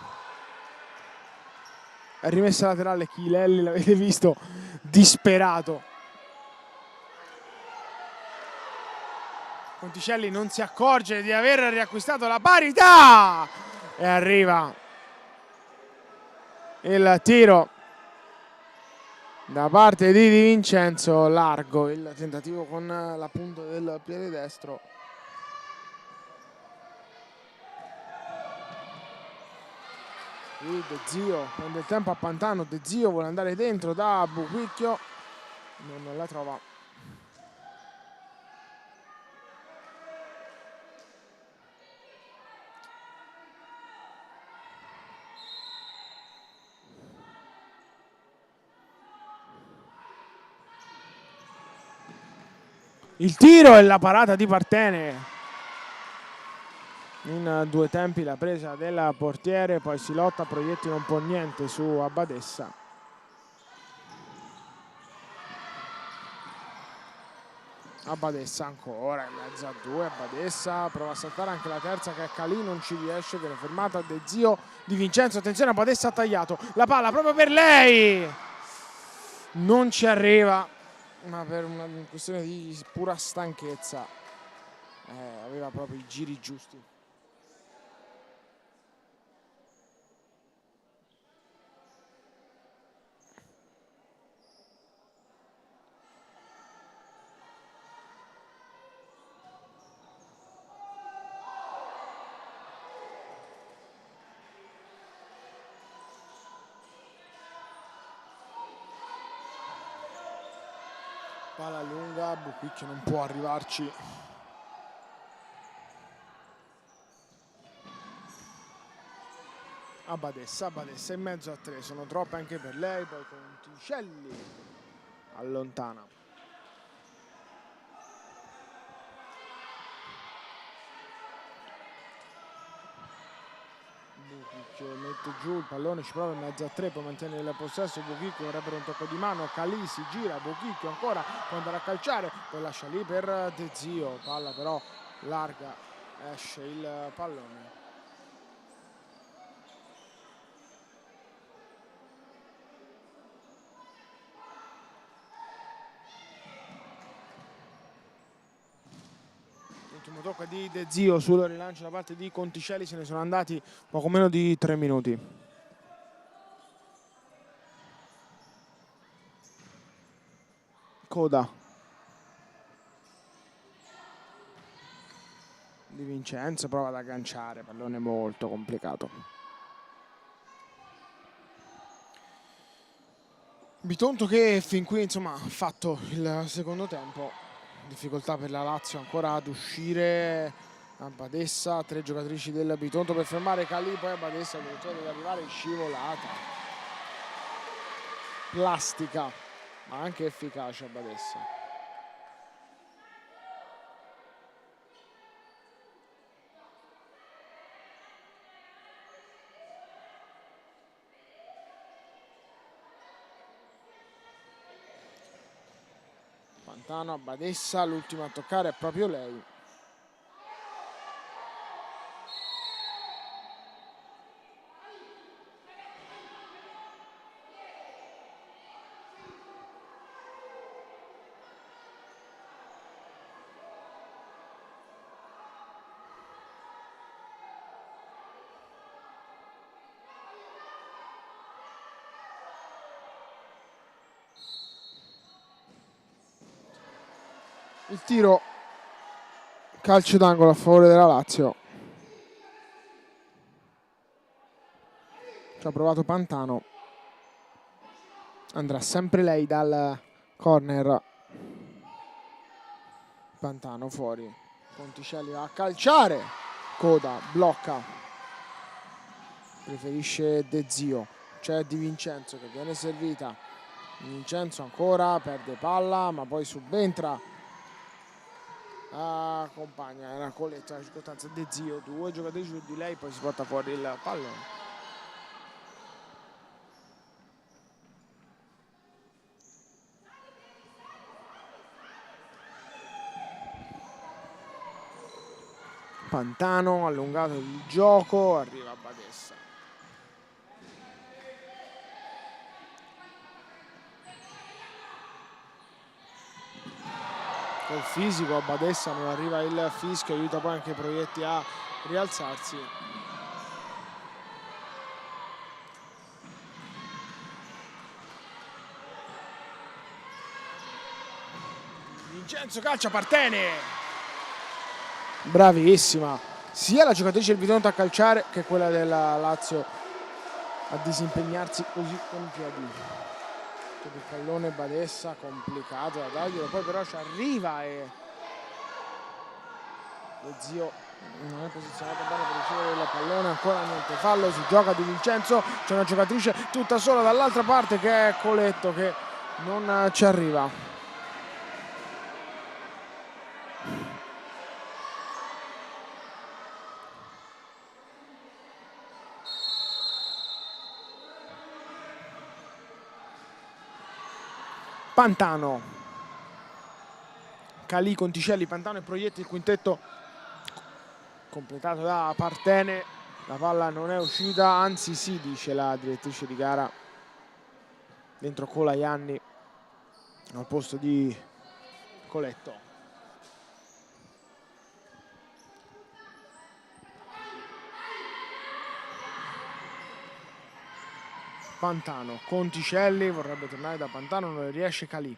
È rimessa laterale Chilelli, l'avete visto, disperato. Conticelli non si accorge di aver riacquistato la parità e arriva il tiro da parte di Vincenzo, largo il tentativo con la punta del piede destro. Qui De Zio prende il tempo a Pantano, De Zio vuole andare dentro da Buquicchio, non la trova. Il tiro e la parata di Partene. In due tempi la presa del portiere, poi si lotta, proiettile un po' niente su Abadessa. Abadessa ancora in mezzo a due, Abadessa prova a saltare anche la terza che è Calì, non ci riesce, viene fermata De Zio, Di Vincenzo, attenzione, Abadessa ha tagliato la palla proprio per lei, non ci arriva, ma per una questione di pura stanchezza, aveva proprio i giri giusti. Palla lunga, Buquicchio non può arrivarci. Badessa in mezzo a 3, sono troppe anche per lei, poi Conticelli allontana. Buquicchio mette giù il pallone, ci prova in mezzo a 3, poi mantiene il possesso. Buquicchio vorrebbe un tocco di mano, Calì si gira, Buquicchio ancora può andare a calciare, poi lascia lì per De Zio, palla però larga, esce il pallone. Ultimo tocco di De Zio sul rilancio da parte di Conticelli, se ne sono andati poco meno di 3 minuti. Coda Di Vincenzo prova ad agganciare, pallone molto complicato. Bitonto che fin qui insomma ha fatto il secondo tempo, difficoltà per la Lazio ancora ad uscire. Badessa, 3 giocatrici del Bitonto per fermare Calì, poi Badessa addirittura deve arrivare in scivolata. Plastica, ma anche efficace Badessa. Pantano a Badessa, l'ultima a toccare è proprio lei. Il tiro, calcio d'angolo a favore della Lazio. Ci ha provato Pantano. Andrà sempre lei dal corner. Pantano fuori. Conticelli va a calciare. Coda blocca. Preferisce De Zio. C'è Di Vincenzo che viene servita. Di Vincenzo ancora, perde palla, ma poi subentra. Accompagna, era Coletta la circostanza. De Zio, 2 giocatori su di lei, poi si porta fuori il pallone. Pantano, allungato il gioco, arriva Badessa. Col fisico a Badessa non arriva il fischio, aiuta poi anche i proietti a rialzarsi. Vincenzo calcia Partene. Bravissima, sia la giocatrice del Bitonto a calciare che quella della Lazio a disimpegnarsi così con i piedi. Il pallone Badessa complicato da darglielo, poi però ci arriva e Lo Zio non è posizionato bene per ricevere il pallone, ancora niente fallo, si gioca Di Vincenzo, c'è una giocatrice tutta sola dall'altra parte che è Coletto che non ci arriva. Pantano, Calì, Conticelli, Pantano e Proietti, il quintetto completato da Partene. La palla non è uscita, anzi sì, dice la direttrice di gara, dentro Colaianni al posto di Coletto. Pantano, Conticelli, vorrebbe tornare da Pantano, non riesce Calì.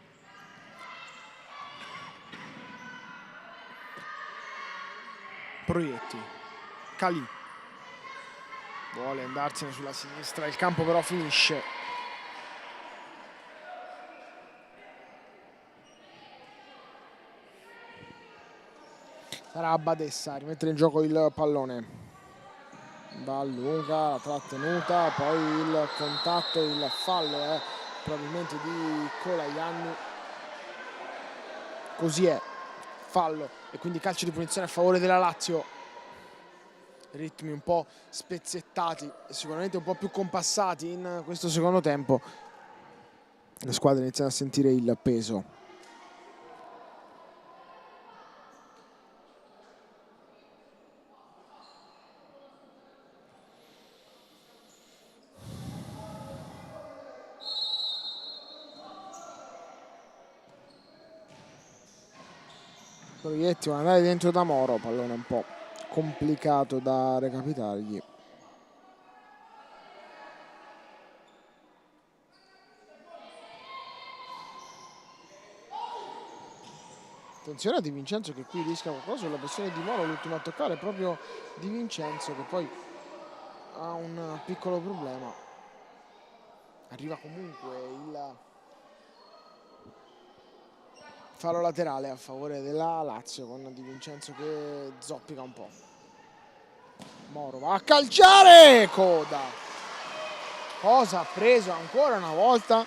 Proietti, Calì, vuole andarsene sulla sinistra, il campo però finisce. Sarà Badessa a rimettere in gioco il pallone. Va lunga la trattenuta, poi il contatto, il fallo probabilmente di Colaianni. Così è, fallo e quindi calcio di punizione a favore della Lazio. Ritmi un po' spezzettati, sicuramente un po' più compassati in questo secondo tempo. Le squadre iniziano a sentire il peso. Proietti vanno andare dentro da Moro, pallone un po' complicato da recapitargli. Attenzione a Di Vincenzo che qui rischia qualcosa sulla pressione di Moro, l'ultimo a toccare è proprio Di Vincenzo che poi ha un piccolo problema. Arriva comunque il fallo laterale a favore della Lazio con Di Vincenzo che zoppica un po'. Moro va a calciare, coda. Cosa ha preso ancora una volta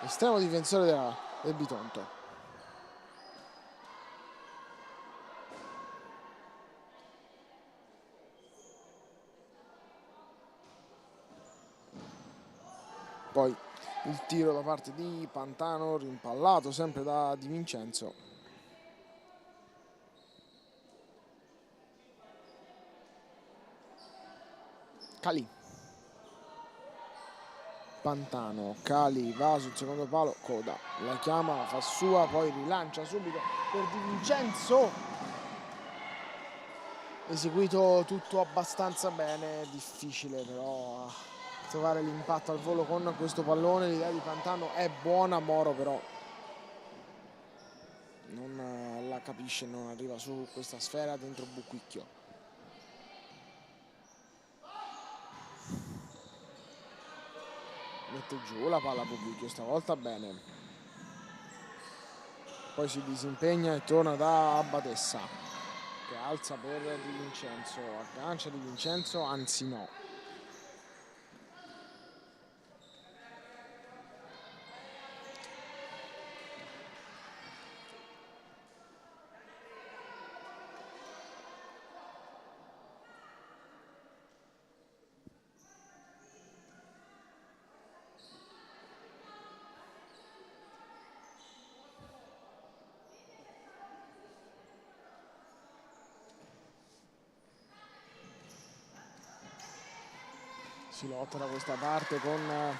l'estremo difensore del Bitonto. Poi il tiro da parte di Pantano, rimpallato sempre da Di Vincenzo. Cali. Pantano, Cali va sul secondo palo, coda. La chiama, la fa sua, poi rilancia subito per Di Vincenzo. Eseguito tutto abbastanza bene, difficile però trovare l'impatto al volo con questo pallone. L'idea di Pantano è buona, Moro però non la capisce, non arriva su questa sfera dentro Buquicchio. Mette giù la palla Buquicchio, stavolta bene. Poi si disimpegna e torna da Badessa che alza per Di Vincenzo, aggancia Di Vincenzo, anzi no. Si lotta da questa parte con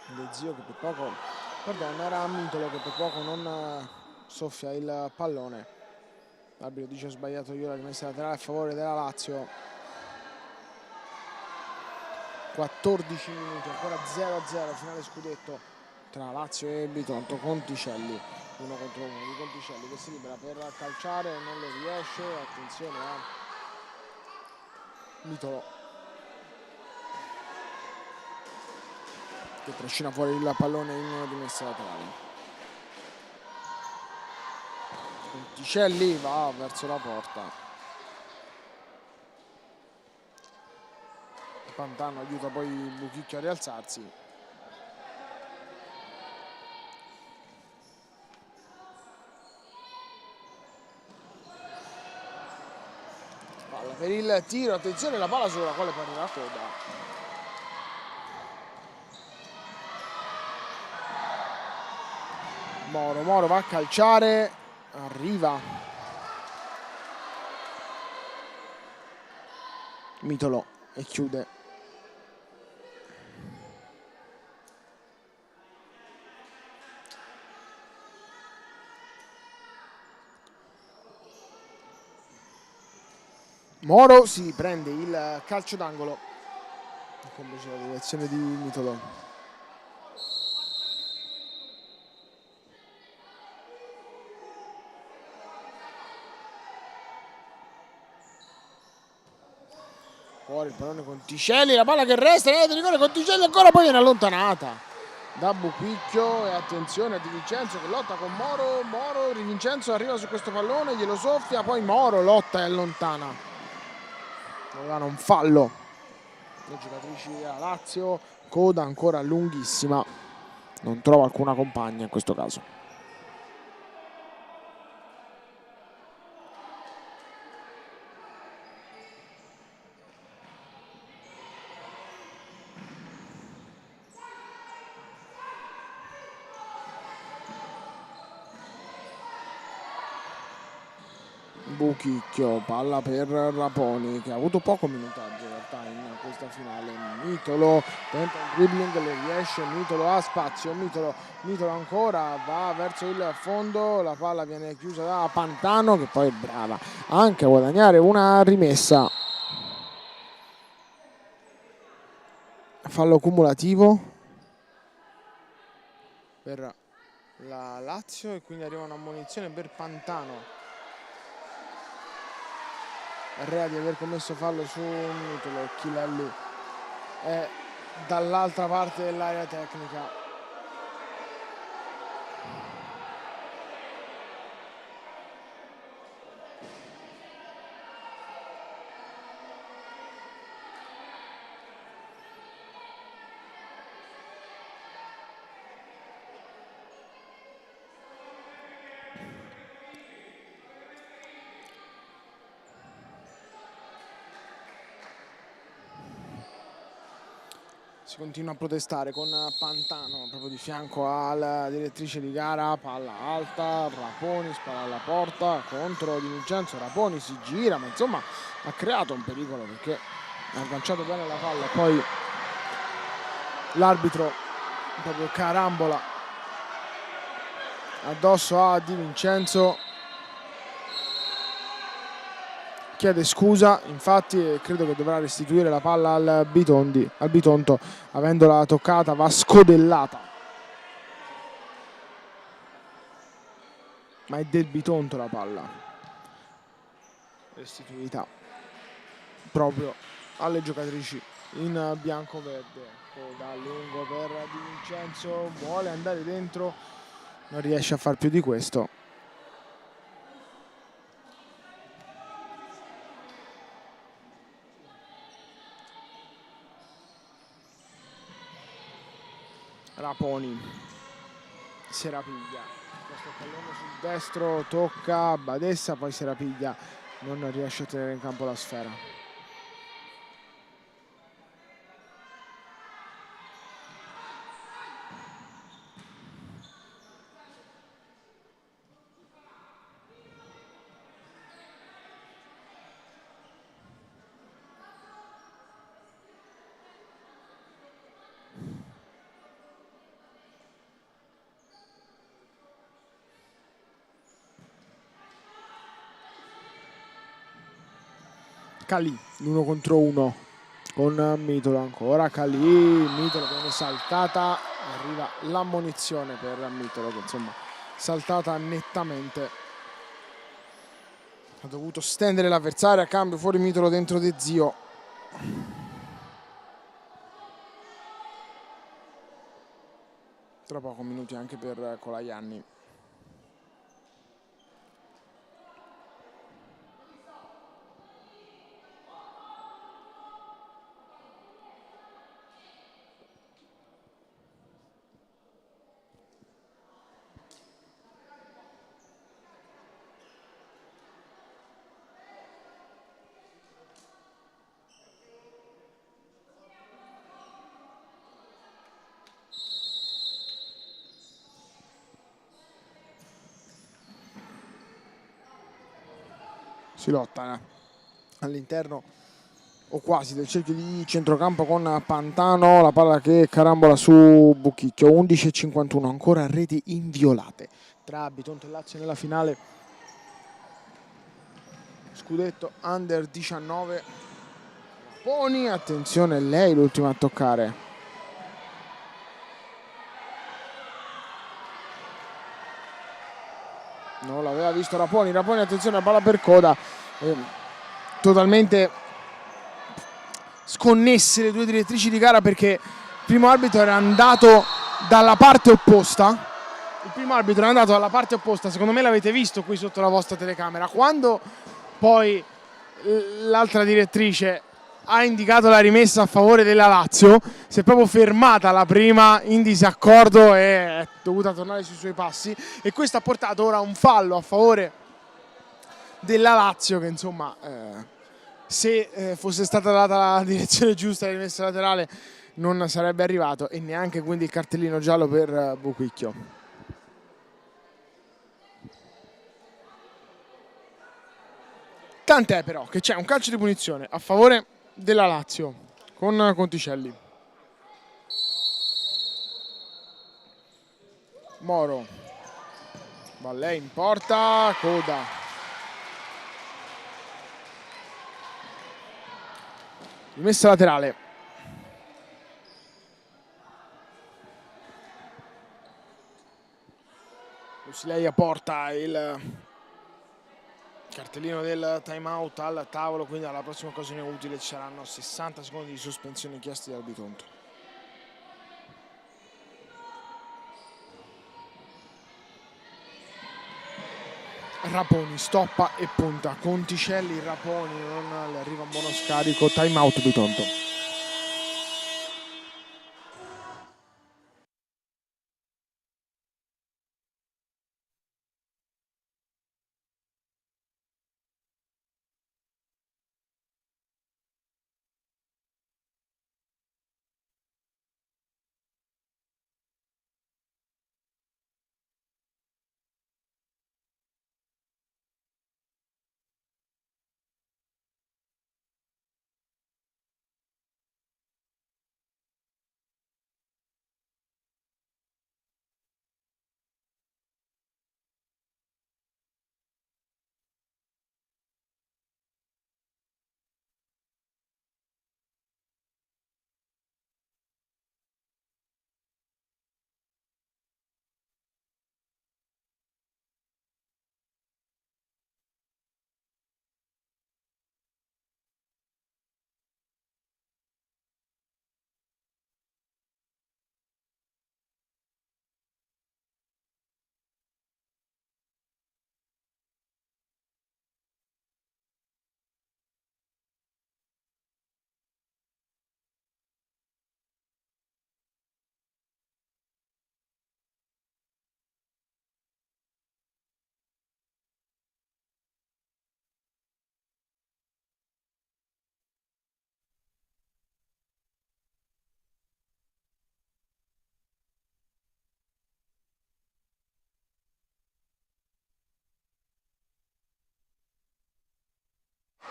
De Zio che per poco, pardon, era Mitolo che per poco non soffia il pallone. L'arbitro dice ho sbagliato io, la rimessa laterale a favore della Lazio. 14 minuti, ancora 0-0, finale scudetto tra Lazio e Bitonto. Conticelli, 1 contro 1 di Conticelli che si libera per calciare, non lo riesce, attenzione a Mitolo che trascina fuori il pallone in rimessa laterale. Conticelli va verso la porta. Pantano aiuta poi Buquicchio a rialzarsi. Palla per il tiro, attenzione la palla sulla quale poi arriva la coda. Moro va a calciare, arriva Mitolo e chiude. Moro si prende il calcio d'angolo, conduce la direzione di Mitolo. Fuori il pallone Conticelli, la palla che resta, di rigore Conticelli ancora, poi viene allontanata da Buchicchio e attenzione a Di Vincenzo che lotta con Moro, Di Vincenzo arriva su questo pallone, glielo soffia, poi Moro lotta e allontana. Volevano un fallo. Le giocatrici della Lazio, coda ancora lunghissima, non trova alcuna compagna in questo caso. Buchicchio, palla per Raponi che ha avuto poco minutaggio in realtà in questa finale. Mitolo tenta il dribbling, le riesce, Mitolo ha spazio, Mitolo ancora va verso il fondo, la palla viene chiusa da Pantano che poi è brava anche a guadagnare una rimessa. Fallo cumulativo per la Lazio e quindi arriva una ammonizione per Pantano. Rea di aver commesso fallo su Mitolo, Chilelli è dall'altra parte dell'area tecnica. Si continua a protestare con Pantano proprio di fianco alla direttrice di gara, palla alta, Raponi spara alla porta contro Di Vincenzo, Raponi si gira ma insomma ha creato un pericolo perché ha agganciato bene la palla, poi l'arbitro proprio carambola addosso a Di Vincenzo, chiede scusa infatti e credo che dovrà restituire la palla al Bitonto, avendola toccata va scodellata, ma è del Bitonto la palla, restituita proprio alle giocatrici in bianco-verde. Da lungo per Di Vincenzo, vuole andare dentro, non riesce a far più di questo. Raponi, Serapiglia, questo pallone sul destro, tocca Badessa, poi Serapiglia non riesce a tenere in campo la sfera. Calì, l'uno contro uno con Mitolo ancora, Calì, Mitolo viene saltata, arriva l'ammonizione per Mitolo che insomma saltata nettamente, ha dovuto stendere l'avversario, a cambio fuori Mitolo, dentro De Zio. Tra poco minuti anche per Colaianni. Si lotta all'interno o quasi del cerchio di centrocampo con Pantano, la palla che carambola su Buchicchio. 11:51, ancora reti inviolate tra Bitonto e Lazio nella finale scudetto under 19. Poni, attenzione, lei l'ultima a toccare. Non l'aveva visto Raponi, attenzione, palla per coda, totalmente sconnesse le due direttrici di gara perché il primo arbitro era andato dalla parte opposta. Il primo arbitro è andato dalla parte opposta, secondo me l'avete visto qui sotto la vostra telecamera. Quando poi l'altra direttrice ha indicato la rimessa a favore della Lazio, si è proprio fermata la prima in disaccordo e è dovuta tornare sui suoi passi, e questo ha portato ora a un fallo a favore della Lazio che insomma se fosse stata data la direzione giusta di rimessa laterale non sarebbe arrivato, e neanche quindi il cartellino giallo per Buquicchio. Tant'è però che c'è un calcio di punizione a favore della Lazio con Conticelli. Moro, Vallei in porta, Coda. Rimessa laterale. Lusileia porta il cartellino del time out al tavolo, quindi alla prossima occasione utile ci saranno 60 secondi di sospensione chiesti dal Bitonto. Raponi stoppa e punta, Conticelli, Raponi non le arriva un buono scarico, time out Bitonto.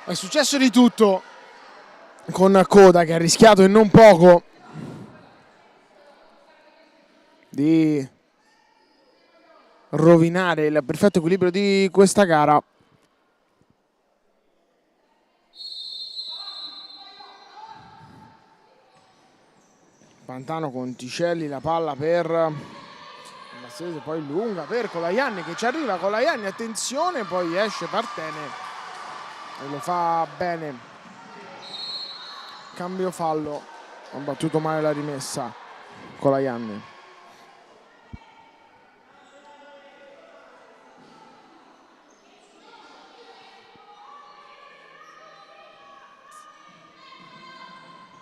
È successo di tutto con Coda, che ha rischiato e non poco di rovinare il perfetto equilibrio di questa gara. Pantano, Conticelli, la palla per Massese, poi lunga per Colaianni che ci arriva. Colaianni, attenzione, poi esce Partene e lo fa bene. Cambio fallo, ha battuto male la rimessa Colaianni.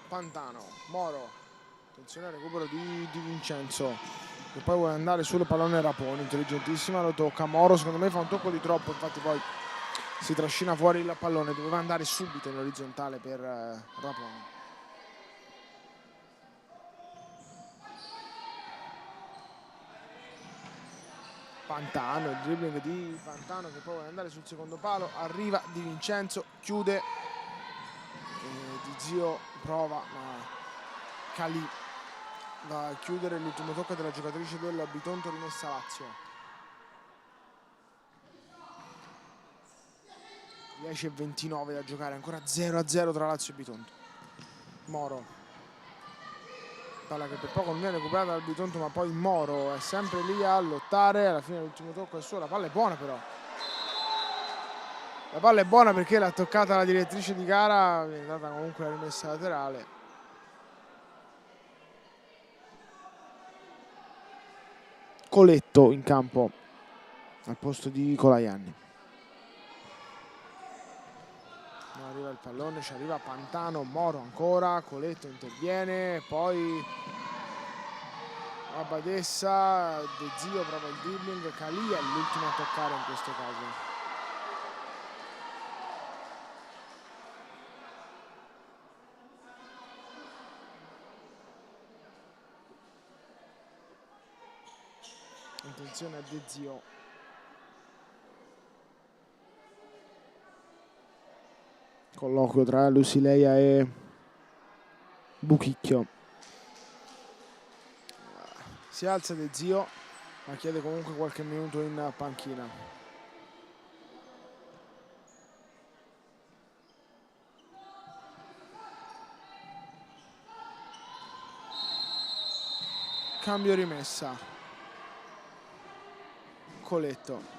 Pantano, Moro, attenzione al recupero di Vincenzo che poi vuole andare sul pallone Raponi, intelligentissima, lo tocca Moro, secondo me fa un tocco di troppo, infatti poi si trascina fuori il pallone, doveva andare subito in orizzontale per Raponi. Pantano, il dribbling di Pantano che poi vuole andare sul secondo palo, arriva Di Vincenzo, chiude, Di Zio prova, ma Calì va a chiudere l'ultimo tocco della giocatrice del Bitonto, rimessa Lazio. 10:29 da giocare, ancora 0-0 tra Lazio e Bitonto. Moro, palla che per poco non viene recuperata dal Bitonto, ma poi Moro è sempre lì a lottare, alla fine l'ultimo tocco è suo, la palla è buona però. La palla è buona perché l'ha toccata la direttrice di gara, viene data comunque la rimessa laterale. Coletto in campo al posto di Colajanni. Non arriva il pallone, ci arriva Pantano, Moro ancora, Coletto interviene, poi Abadessa, De Zio prova il dribbling, Calì è l'ultimo a toccare in questo caso. Attenzione a De Zio. Colloquio tra Lusileia e Buchicchio. Si alza De Zio, ma chiede comunque qualche minuto in panchina. Cambio rimessa. Coletto.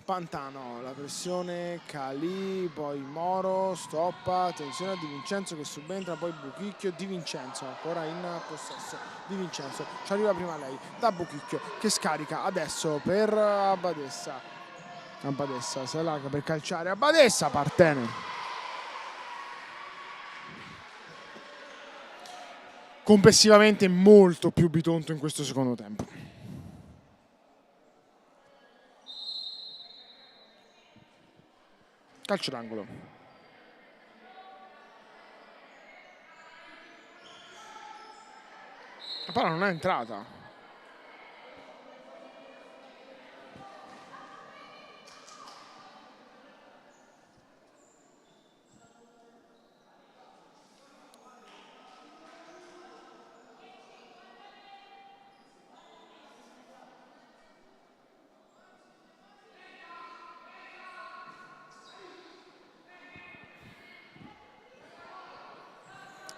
Pantano, la pressione, Calì, poi Moro, stoppa, attenzione a Di Vincenzo che subentra, poi Buchicchio, Di Vincenzo ancora in possesso, Di Vincenzo, ci arriva prima lei, da Buchicchio che scarica adesso per Abadessa, Abadessa si allarga per calciare, Abadessa, Partene. Complessivamente molto più Bitonto in questo secondo tempo. Calcio d'angolo. La palla non è entrata.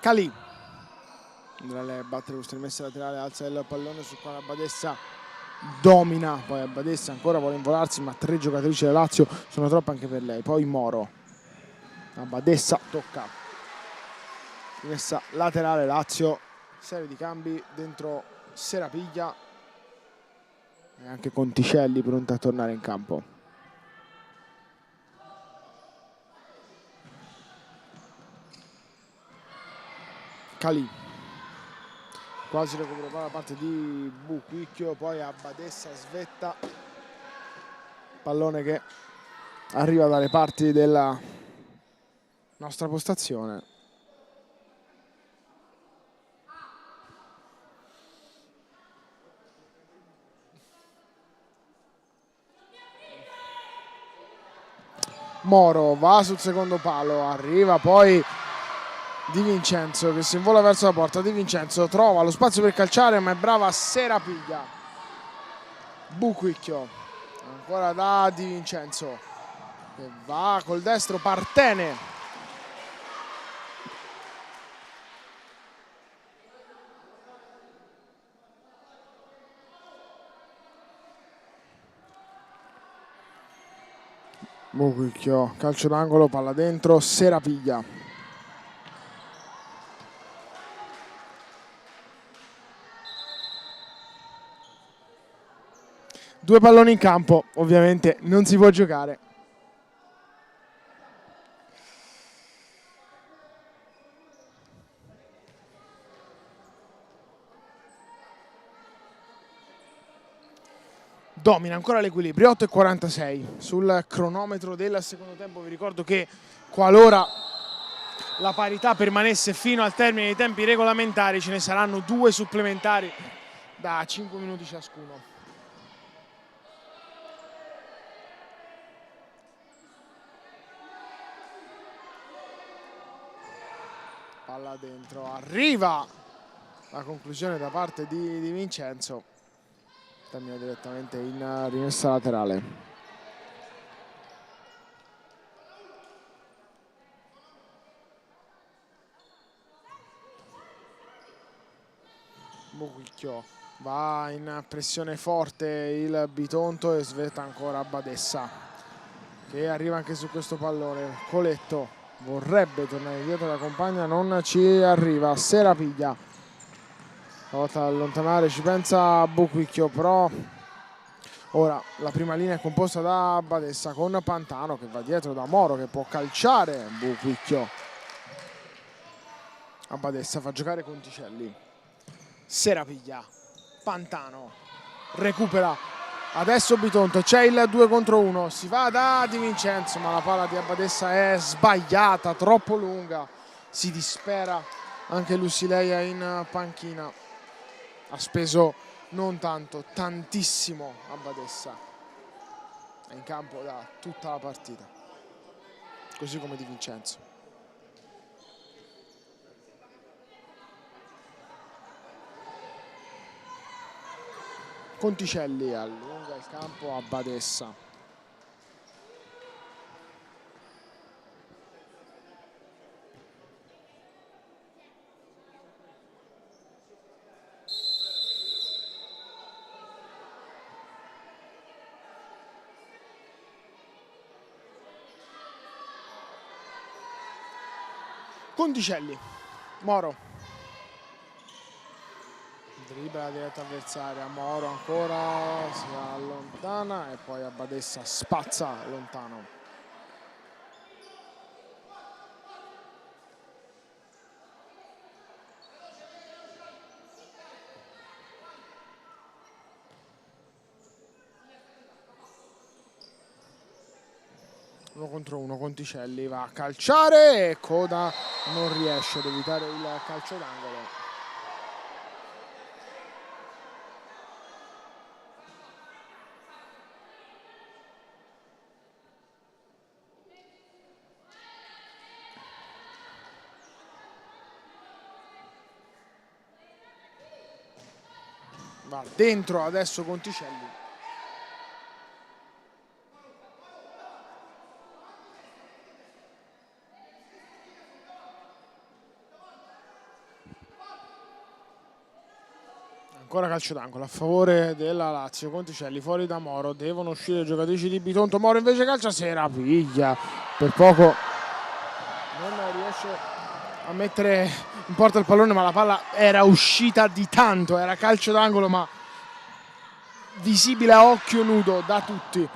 Calì andrà a battere questo rimesso laterale, alza il pallone sul quale Abadessa domina, poi Abadessa ancora vuole involarsi ma 3 giocatrici del Lazio sono troppe anche per lei, poi Moro, Abadessa tocca, rimessa laterale Lazio, serie di cambi dentro Serapiglia e anche Conticelli pronta a tornare in campo. Calì quasi recupero palla da parte di Buchicchio, poi Abadessa svetta, pallone che arriva dalle parti della nostra postazione. Moro va sul secondo palo, arriva poi Di Vincenzo che si invola verso la porta, Di Vincenzo trova lo spazio per calciare ma è brava Serapiglia. Buchicchio, ancora da Di Vincenzo che va col destro, Partene. Buchicchio, calcio d'angolo, palla dentro, Serapiglia. Due palloni in campo, ovviamente non si può giocare. Domina ancora l'equilibrio, 8:46 sul cronometro del secondo tempo. Vi ricordo che qualora la parità permanesse fino al termine dei tempi regolamentari ce ne saranno 2 supplementari da 5 minuti ciascuno. Palla dentro, arriva la conclusione da parte di Vincenzo, termina direttamente in rimessa laterale. Buchicchio Va in pressione forte il Bitonto e svetta ancora Badessa, che arriva anche su questo pallone. Coletto vorrebbe tornare indietro, la compagna non ci arriva. Serapiglia volta ad allontanare, ci pensa Buquicchio, però ora la prima linea è composta da Badessa con Pantano che va dietro da Moro, che può calciare. Buquicchio a Badessa, fa giocare Conticelli. Serapiglia, Pantano recupera, adesso Bitonto, c'è il 2 contro 1, si va da Di Vincenzo ma la palla di Badessa è sbagliata, troppo lunga, si dispera anche Lucileia in panchina. Ha speso non tanto, tantissimo a Badessa, è in campo da tutta la partita, così come Di Vincenzo. Conticelli allunga il campo a Badessa. Conticelli, Moro. Dribbla la diretta avversaria, Moro ancora, si allontana e poi a Badessa spazza lontano. Uno contro uno, Conticelli va a calciare e Coda non riesce ad evitare il calcio d'angolo. Va dentro adesso Conticelli. Ancora calcio d'angolo a favore della Lazio. Conticelli fuori da Moro, devono uscire i giocatrici di Bitonto. Moro invece calcia, Serapiglia per poco non riesce a mettere in porta il pallone, ma la palla era uscita di tanto, era calcio d'angolo ma visibile a occhio nudo da tutti.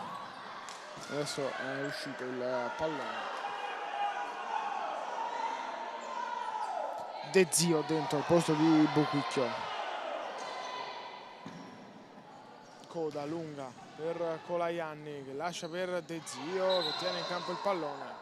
Adesso è uscito il pallone. De Zio dentro al posto di Buquicchio. Coda lunga per Colaianni che lascia per De Zio che tiene in campo il pallone.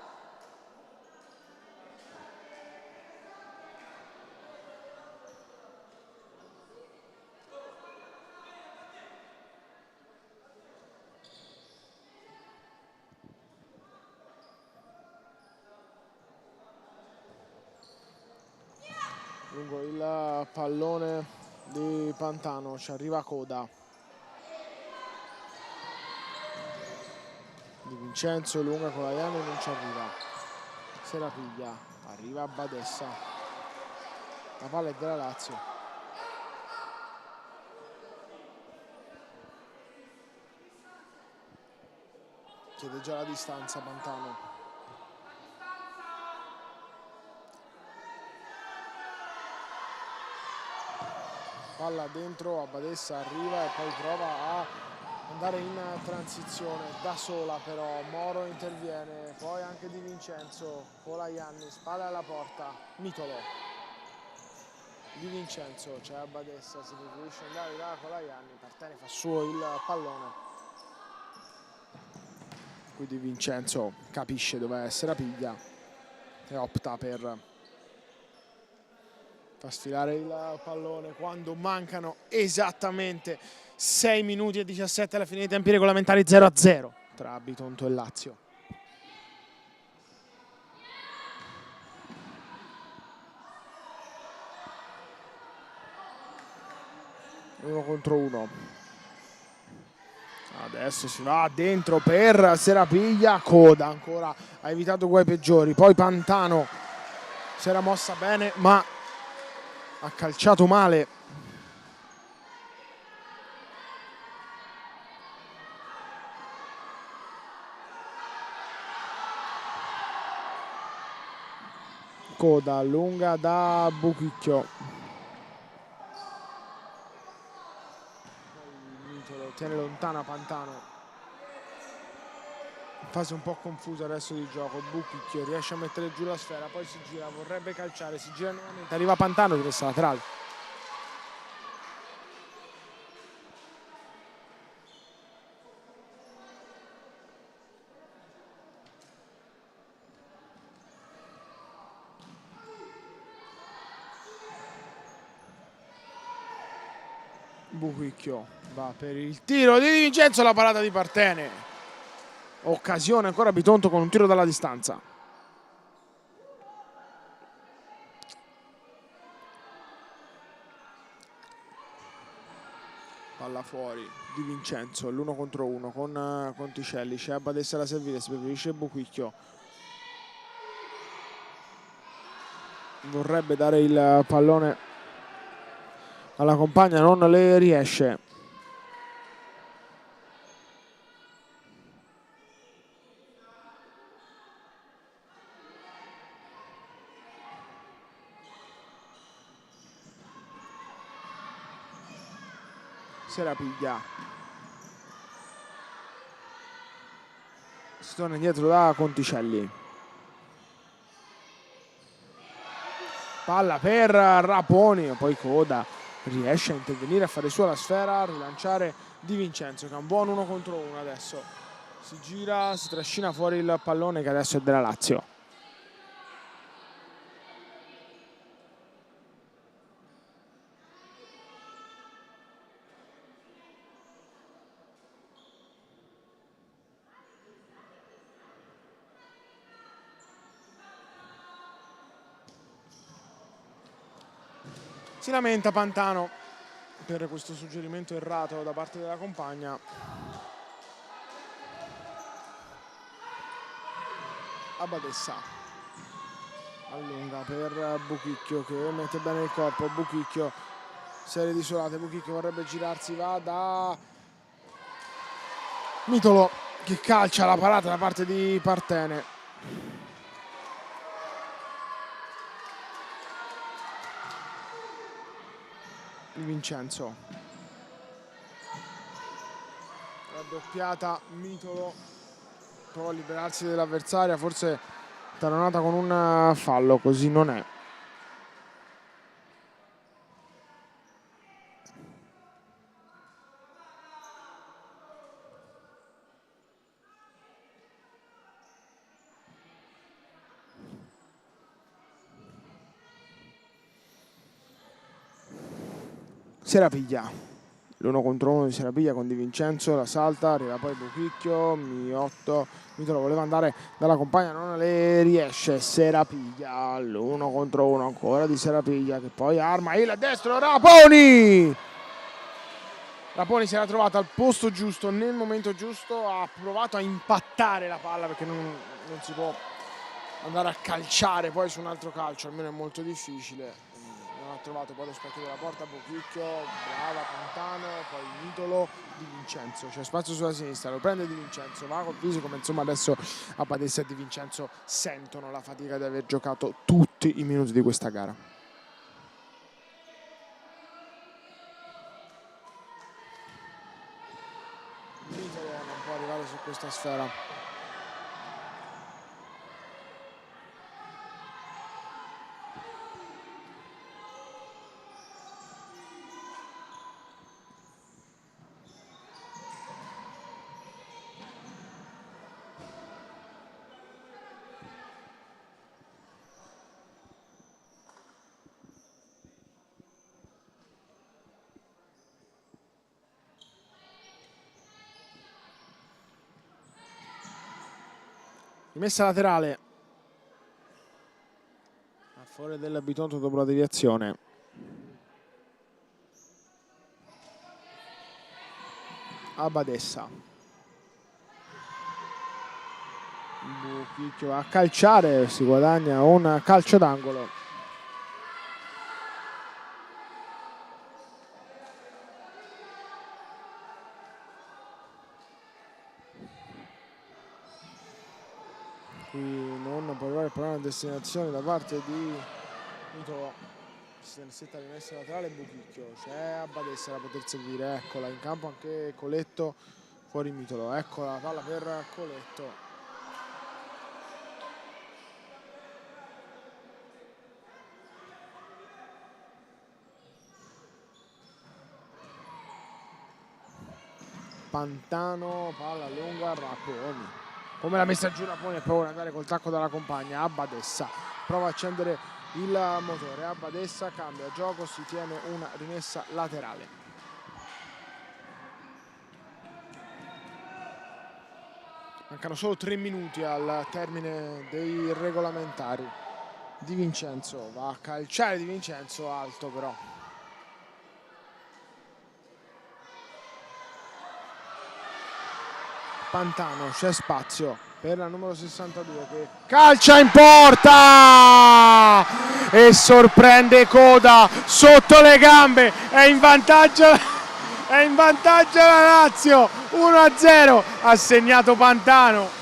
Lungo il pallone di Pantano ci arriva Coda. Di Vincenzo lunga con la Iani non ci arriva. Serapiglia arriva a Badessa. La palla è della Lazio. Chiede già la distanza Pantano. Palla dentro, a Badessa arriva e poi prova a andare in transizione da sola, però Moro interviene, poi anche Di Vincenzo, Colaianni, spalla alla porta, Mitolo. Di Vincenzo, c'è a Badessa, si preferisce andare da Colaianni, Partene fa suo il pallone. Qui Di Vincenzo capisce dove è Serapiglia e opta per far sfilare il pallone quando mancano esattamente 6 minuti e 17 alla fine dei tempi regolamentari, 0-0 tra Bitonto e Lazio. Uno contro uno. Adesso si va dentro per Serapiglia, Coda ancora ha evitato guai peggiori, poi Pantano si era mossa bene ma ha calciato male. Coda lunga da Buchicchio. Mitolo tiene lontana Pantano. Fase un po' confusa adesso di gioco. Buchicchio riesce a mettere giù la sfera, poi si gira, vorrebbe calciare, si gira nuovamente, arriva Pantano, rimessa laterale. Buchicchio va per il tiro di Di Vincenzo, la parata di Partene. Occasione ancora Bitonto con un tiro dalla distanza. Palla fuori Di Vincenzo, l'1 contro 1 con Conticelli. C'è Abadessa la servire, si preferisce Buchicchio. Vorrebbe dare il pallone alla compagna, non le riesce. Serapiglia. Si torna indietro da Conticelli. Palla per Raponi, poi Coda riesce a intervenire, a fare sua la sfera, a rilanciare Di Vincenzo che ha un buon 1 contro 1 adesso. Si gira, si trascina fuori il pallone che adesso è della Lazio. Si lamenta Pantano per questo suggerimento errato da parte della compagna. Abadessa allunga per Buchicchio che mette bene il corpo. Buchicchio, serie di isolate, Buchicchio vorrebbe girarsi, va da Mitolo che calcia la parata da parte di Partene. Di Vincenzo, raddoppiata Mitolo, prova a liberarsi dell'avversaria, forse talonata con un fallo, così non è. Serapiglia, l'1 contro 1 di Serapiglia con Di Vincenzo, la salta, arriva poi Buchicchio, Miotto, Mitolo voleva andare dalla compagna, non le riesce. Serapiglia, l'1 contro 1 ancora di Serapiglia che poi arma il destro, Raponi! Raponi si era trovato al posto giusto, nel momento giusto, ha provato a impattare la palla perché non si può andare a calciare poi su un altro calcio, almeno è molto difficile. Non ha trovato poi lo specchio della porta. Buchicchio, brava Pantano, poi Mitolo, Di Vincenzo, c'è spazio sulla sinistra, lo prende Di Vincenzo, va col fisico, ma insomma adesso Abadessa e Di Vincenzo sentono la fatica di aver giocato tutti i minuti di questa gara. Mitolo non può arrivare su questa sfera. Rimessa laterale a favore del Bitonto dopo la deviazione. Abadessa, Buchicchio va a calciare, si guadagna un calcio d'angolo. Qui non può arrivare il pallone in destinazione da parte di Mitolo. Setta rimessa laterale Buchicchio, c'è Abbadessa da poter servire, eccola in campo anche Coletto, fuori Mitolo, eccola la palla per Coletto. Pantano, palla lunga, Raponi. Come l'ha messa giù Raponi e poi vuole andare col tacco dalla compagna. Abbadessa prova a accendere il motore. Abbadessa cambia gioco, si tiene una rimessa laterale. Mancano solo 3 minuti al termine dei regolamentari. Di Vincenzo va a calciare, Di Vincenzo alto però. Pantano, c'è spazio per la numero 62 che calcia in porta e sorprende Coda sotto le gambe, è in vantaggio la Lazio, 1-0, ha segnato Pantano.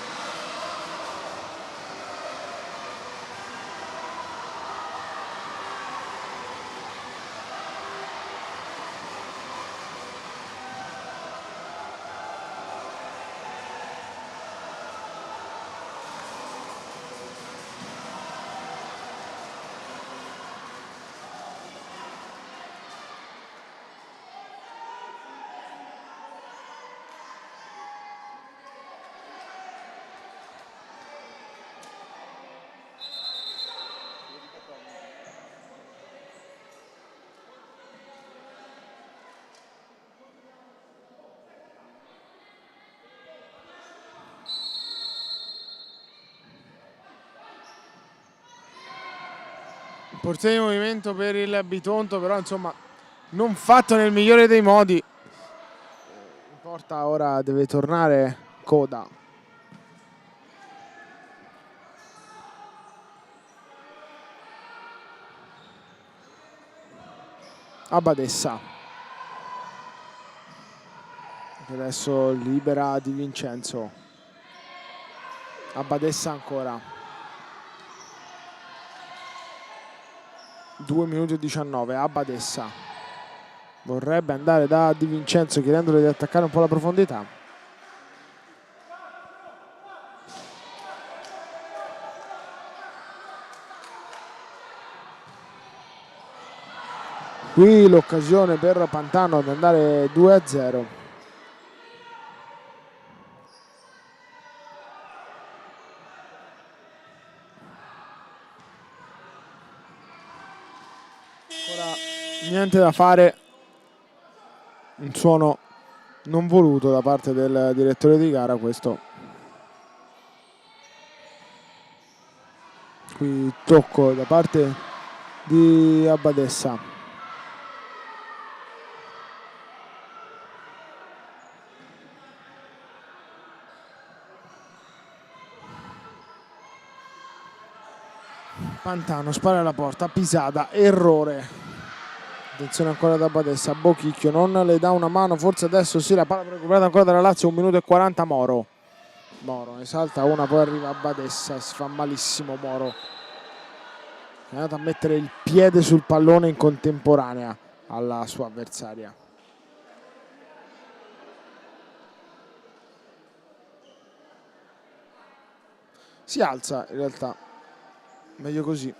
Portiere di movimento per il Bitonto, però insomma non fatto nel migliore dei modi. In porta ora deve tornare Coda. Abbadessa. Adesso libera Di Vincenzo. Abbadessa ancora. 2 minuti e 19, Abbadessa vorrebbe andare da Di Vincenzo chiedendole di attaccare un po' la profondità. Qui l'occasione per Pantano ad andare 2-0. Ora niente da fare, un suono non voluto da parte del direttore di gara questo. Qui tocco da parte di Abbadessa. Pantano spara alla porta, Pisada, errore. Attenzione ancora da Abbadessa, Bochicchio non le dà una mano, forse adesso sì, la palla recuperata ancora dalla Lazio, 1 minuto e 40 Moro. Moro ne salta una, poi arriva Abbadessa, si fa malissimo Moro. È andato a mettere il piede sul pallone in contemporanea alla sua avversaria. Si alza in realtà, meglio così.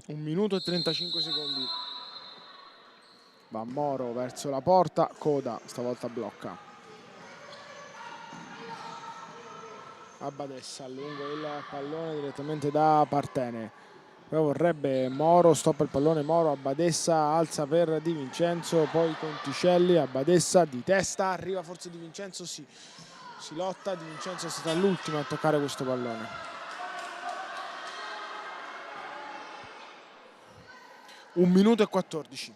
Un minuto e 35 secondi. Va Moro verso la porta, Coda stavolta blocca. Abbadessa allunga il pallone direttamente da Partene. Poi vorrebbe Moro, stoppa il pallone Moro, Abbadessa alza per Di Vincenzo, poi Conticelli, Abbadessa di testa, arriva forse Di Vincenzo, sì, si lotta, Di Vincenzo è stata l'ultima a toccare questo pallone. 1 minuto e 14.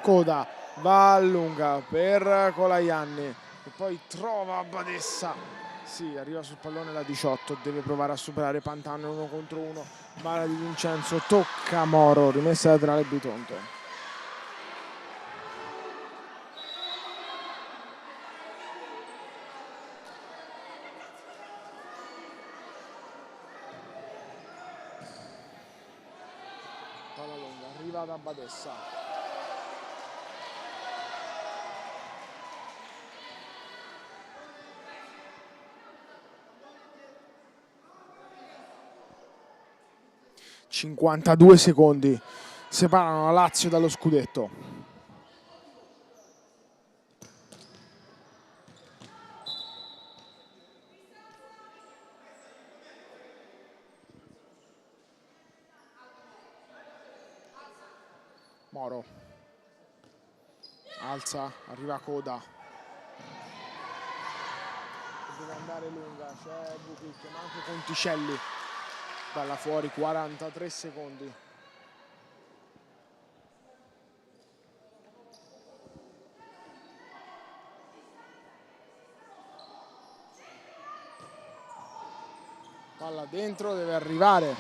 Coda va a lunga per Colajanni e poi trova Badessa. Sì, arriva sul pallone la 18, deve provare a superare Pantano 1 contro 1. Balla Di Vincenzo, tocca Moro, rimessa laterale Bitonto. Palla lunga, arriva da Badessa. ...52 secondi separano la Lazio dallo scudetto. Moro alza, arriva Coda, deve andare lunga, c'è Buchicchio, ma anche Conticelli. Palla fuori, 43 secondi. Palla dentro, deve arrivare.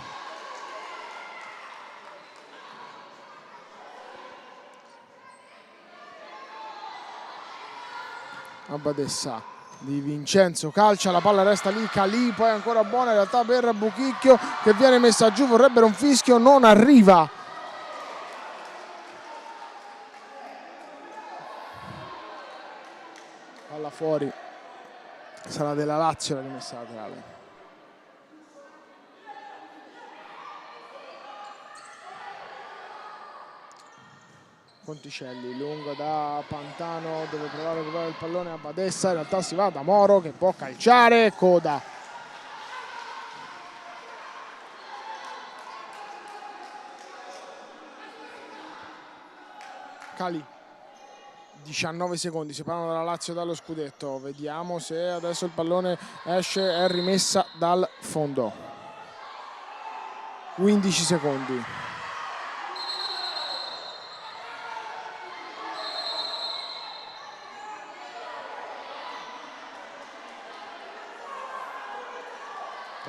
A Badessa. Di Vincenzo calcia, la palla resta lì, Calì, poi ancora buona in realtà per Buchicchio che viene messa giù, vorrebbero un fischio, non arriva. Palla fuori, sarà della Lazio la rimessa laterale. Conticelli, lungo da Pantano, deve provare a recuperare il pallone a Badessa, in realtà si va da Moro che può calciare, Coda. Calì, 19 secondi, separano dalla Lazio dallo scudetto, vediamo se adesso il pallone esce, è rimessa dal fondo. 15 secondi.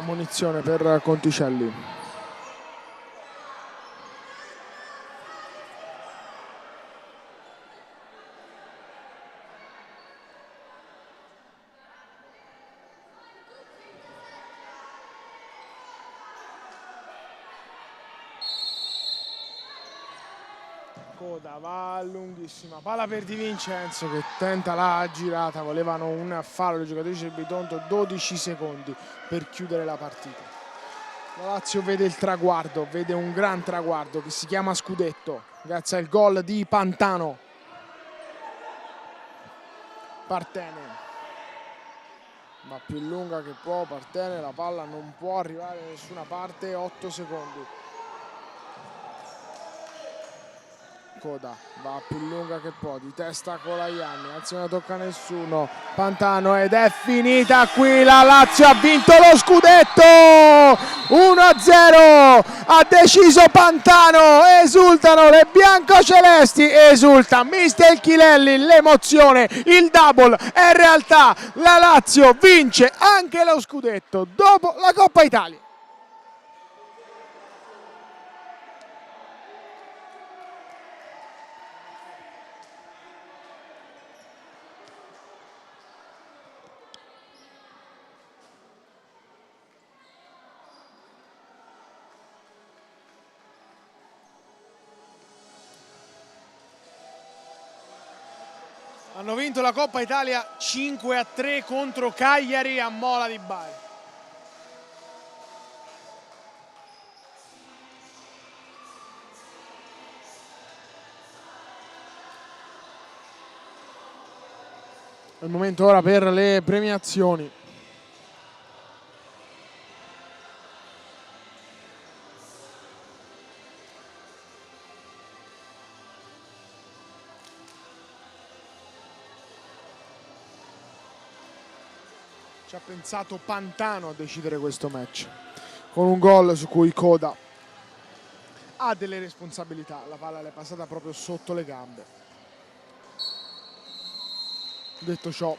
Munizione per Conticelli. Coda va lunghissima, palla per Di Vincenzo che tenta la girata, volevano un fallo i giocatrici del Bitonto, 12 secondi per chiudere la partita. La Lazio vede il traguardo, vede un gran traguardo che si chiama scudetto, grazie al gol di Pantano. Partene va più lunga che può, Partene, la palla non può arrivare da nessuna parte, 8 secondi. Coda va più lunga che può, di testa Colajanni, anzi non tocca nessuno, Pantano, ed è finita qui, la Lazio ha vinto lo scudetto, 1-0, ha deciso Pantano, esultano le biancocelesti, esulta mister Chilelli, l'emozione, il double, è in realtà la Lazio vince anche lo scudetto dopo la Coppa Italia. Hanno vinto la Coppa Italia 5-3 contro Cagliari a Mola di Bari. È il momento ora per le premiazioni. Ci ha pensato Pantano a decidere questo match, con un gol su cui Coda ha delle responsabilità, la palla le è passata proprio sotto le gambe. Detto ciò,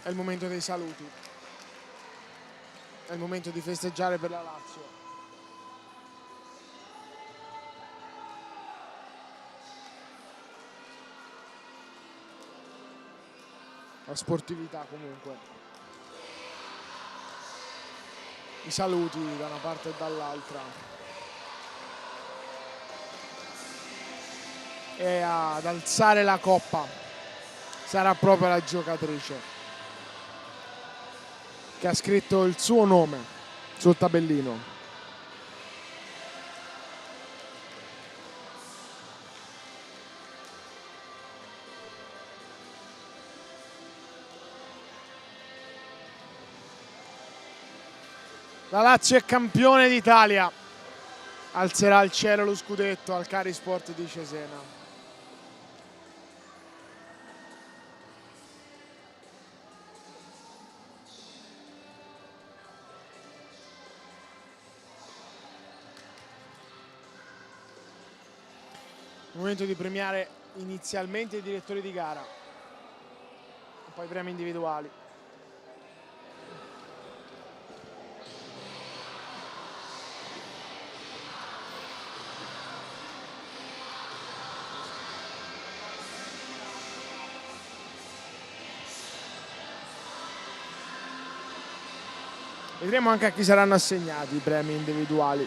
è il momento dei saluti, è il momento di festeggiare per la Lazio. La sportività comunque, i saluti da una parte e dall'altra, e ad alzare la coppa sarà proprio la giocatrice che ha scritto il suo nome sul tabellino. La Lazio è campione d'Italia, alzerà al cielo lo scudetto al Carisport di Cesena. Momento di premiare inizialmente i direttori di gara, poi premi individuali. Vedremo anche a chi saranno assegnati i premi individuali.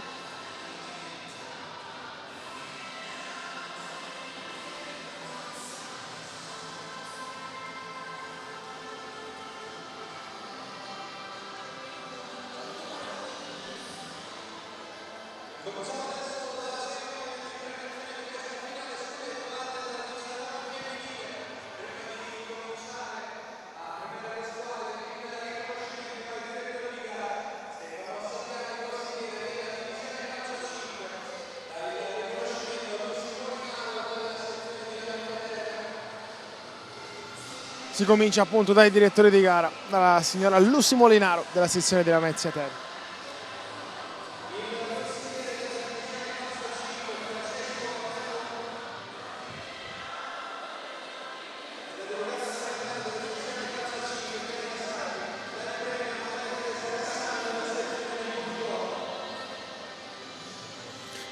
Si comincia appunto dai direttori di gara, dalla signora Lucy Molinaro della sezione della Lamezia Terme.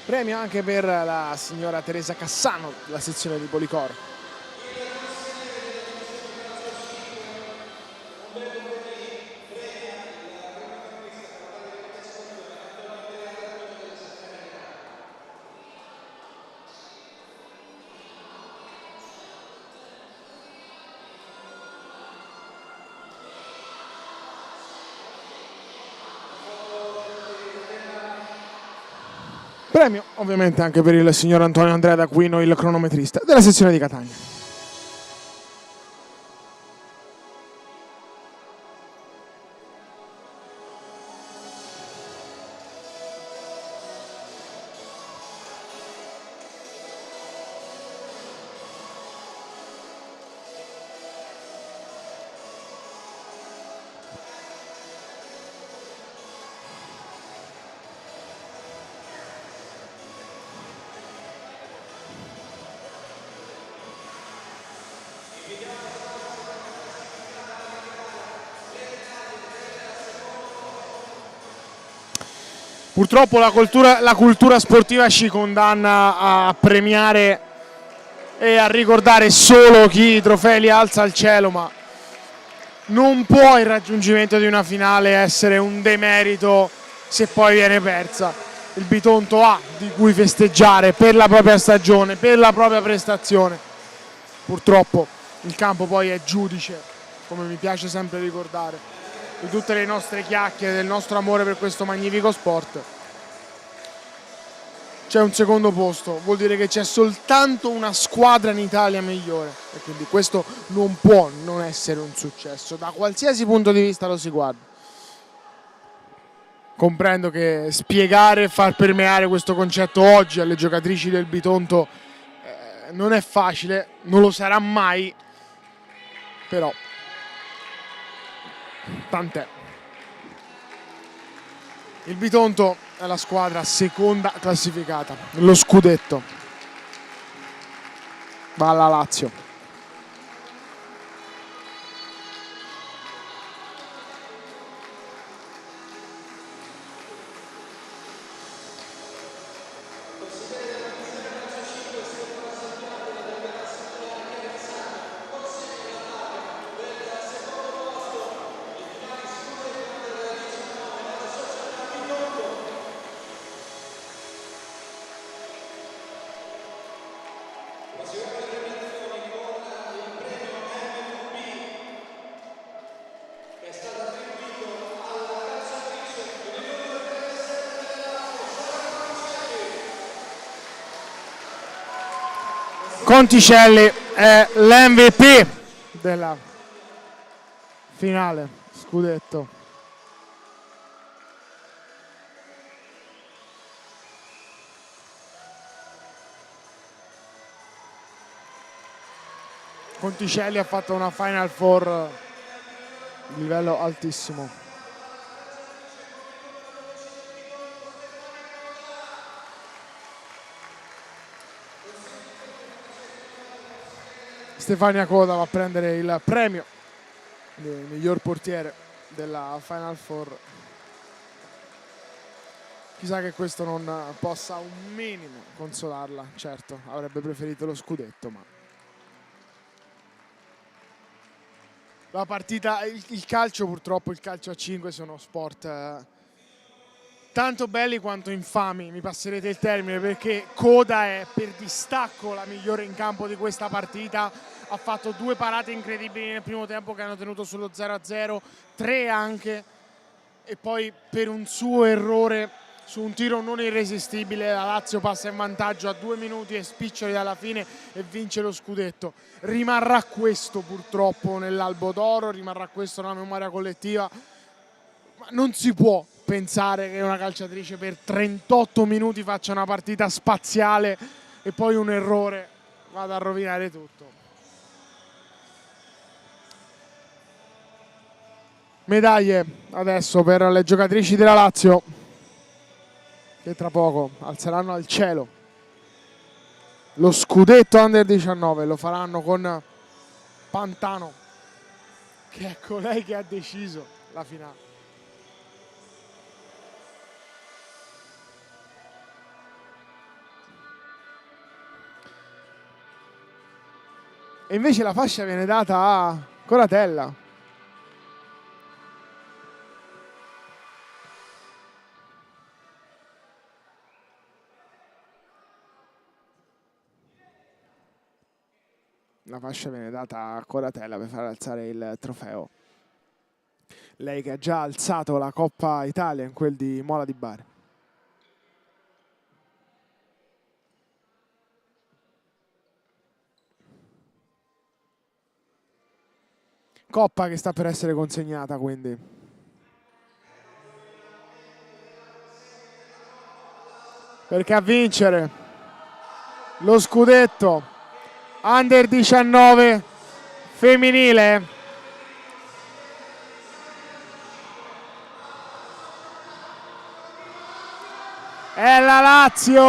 Premio anche per la signora Teresa Cassano della sezione di Policor. Premio ovviamente anche per il signor Antonio Andrea D'Aquino, il cronometrista della sezione di Catania. Purtroppo la cultura sportiva ci condanna a premiare e a ricordare solo chi i trofei li alza al cielo, ma non può il raggiungimento di una finale essere un demerito se poi viene persa. Il Bitonto ha di cui festeggiare per la propria stagione, per la propria prestazione. Purtroppo il campo poi è giudice, come mi piace sempre ricordare, di tutte le nostre chiacchiere, del nostro amore per questo magnifico sport. C'è un secondo posto, vuol dire che c'è soltanto una squadra in Italia migliore e quindi questo non può non essere un successo, da qualsiasi punto di vista lo si guarda. Comprendo che spiegare e far permeare questo concetto oggi alle giocatrici del Bitonto non è facile, non lo sarà mai, però tant'è. Il Bitonto è la squadra seconda classificata, lo scudetto va alla Lazio. Conticelli è l'MVP della finale scudetto. Conticelli ha fatto una Final Four di livello altissimo. Stefania Coda va a prendere il premio di miglior portiere della Final Four. Chissà che questo non possa un minimo consolarla. Certo, avrebbe preferito lo scudetto, ma la partita, il calcio purtroppo, il calcio a 5 sono sport tanto belli quanto infami, mi passerete il termine, perché Coda è per distacco la migliore in campo di questa partita. Ha fatto 2 parate incredibili nel primo tempo che hanno tenuto sullo 0-0, 3 anche, e poi per un suo errore su un tiro non irresistibile la Lazio passa in vantaggio a 2 minuti e spiccioli dalla fine e vince lo scudetto. Rimarrà questo purtroppo nell'albo d'oro, rimarrà questo nella memoria collettiva, ma non si può pensare che una calciatrice per 38 minuti faccia una partita spaziale e poi un errore vada a rovinare tutto. Medaglie adesso per le giocatrici della Lazio, che tra poco alzeranno al cielo lo scudetto Under 19. Lo faranno con Pantano, che è colei che ha deciso la finale. E invece la fascia viene data a Coratella. La fascia viene data a Coratella per far alzare il trofeo. Lei che ha già alzato la Coppa Italia in quel di Mola di Bari. Coppa che sta per essere consegnata, quindi. Perché a vincere lo scudetto Under 19 femminile è la Lazio.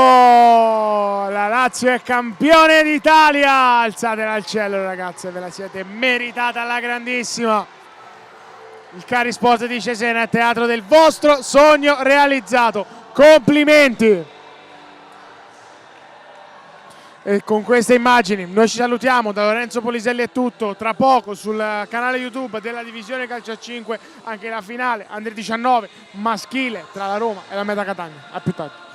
La Lazio è campione d'Italia. Alzatela al cielo, ragazze, ve la siete meritata alla grandissima. Il Carisport di Cesena è teatro del vostro sogno realizzato. Complimenti! E con queste immagini noi ci salutiamo. Da Lorenzo Poliselli è tutto. Tra poco sul canale YouTube della divisione calcio a 5 anche la finale Under 19 maschile tra la Roma e la Meta Catania. A più tardi.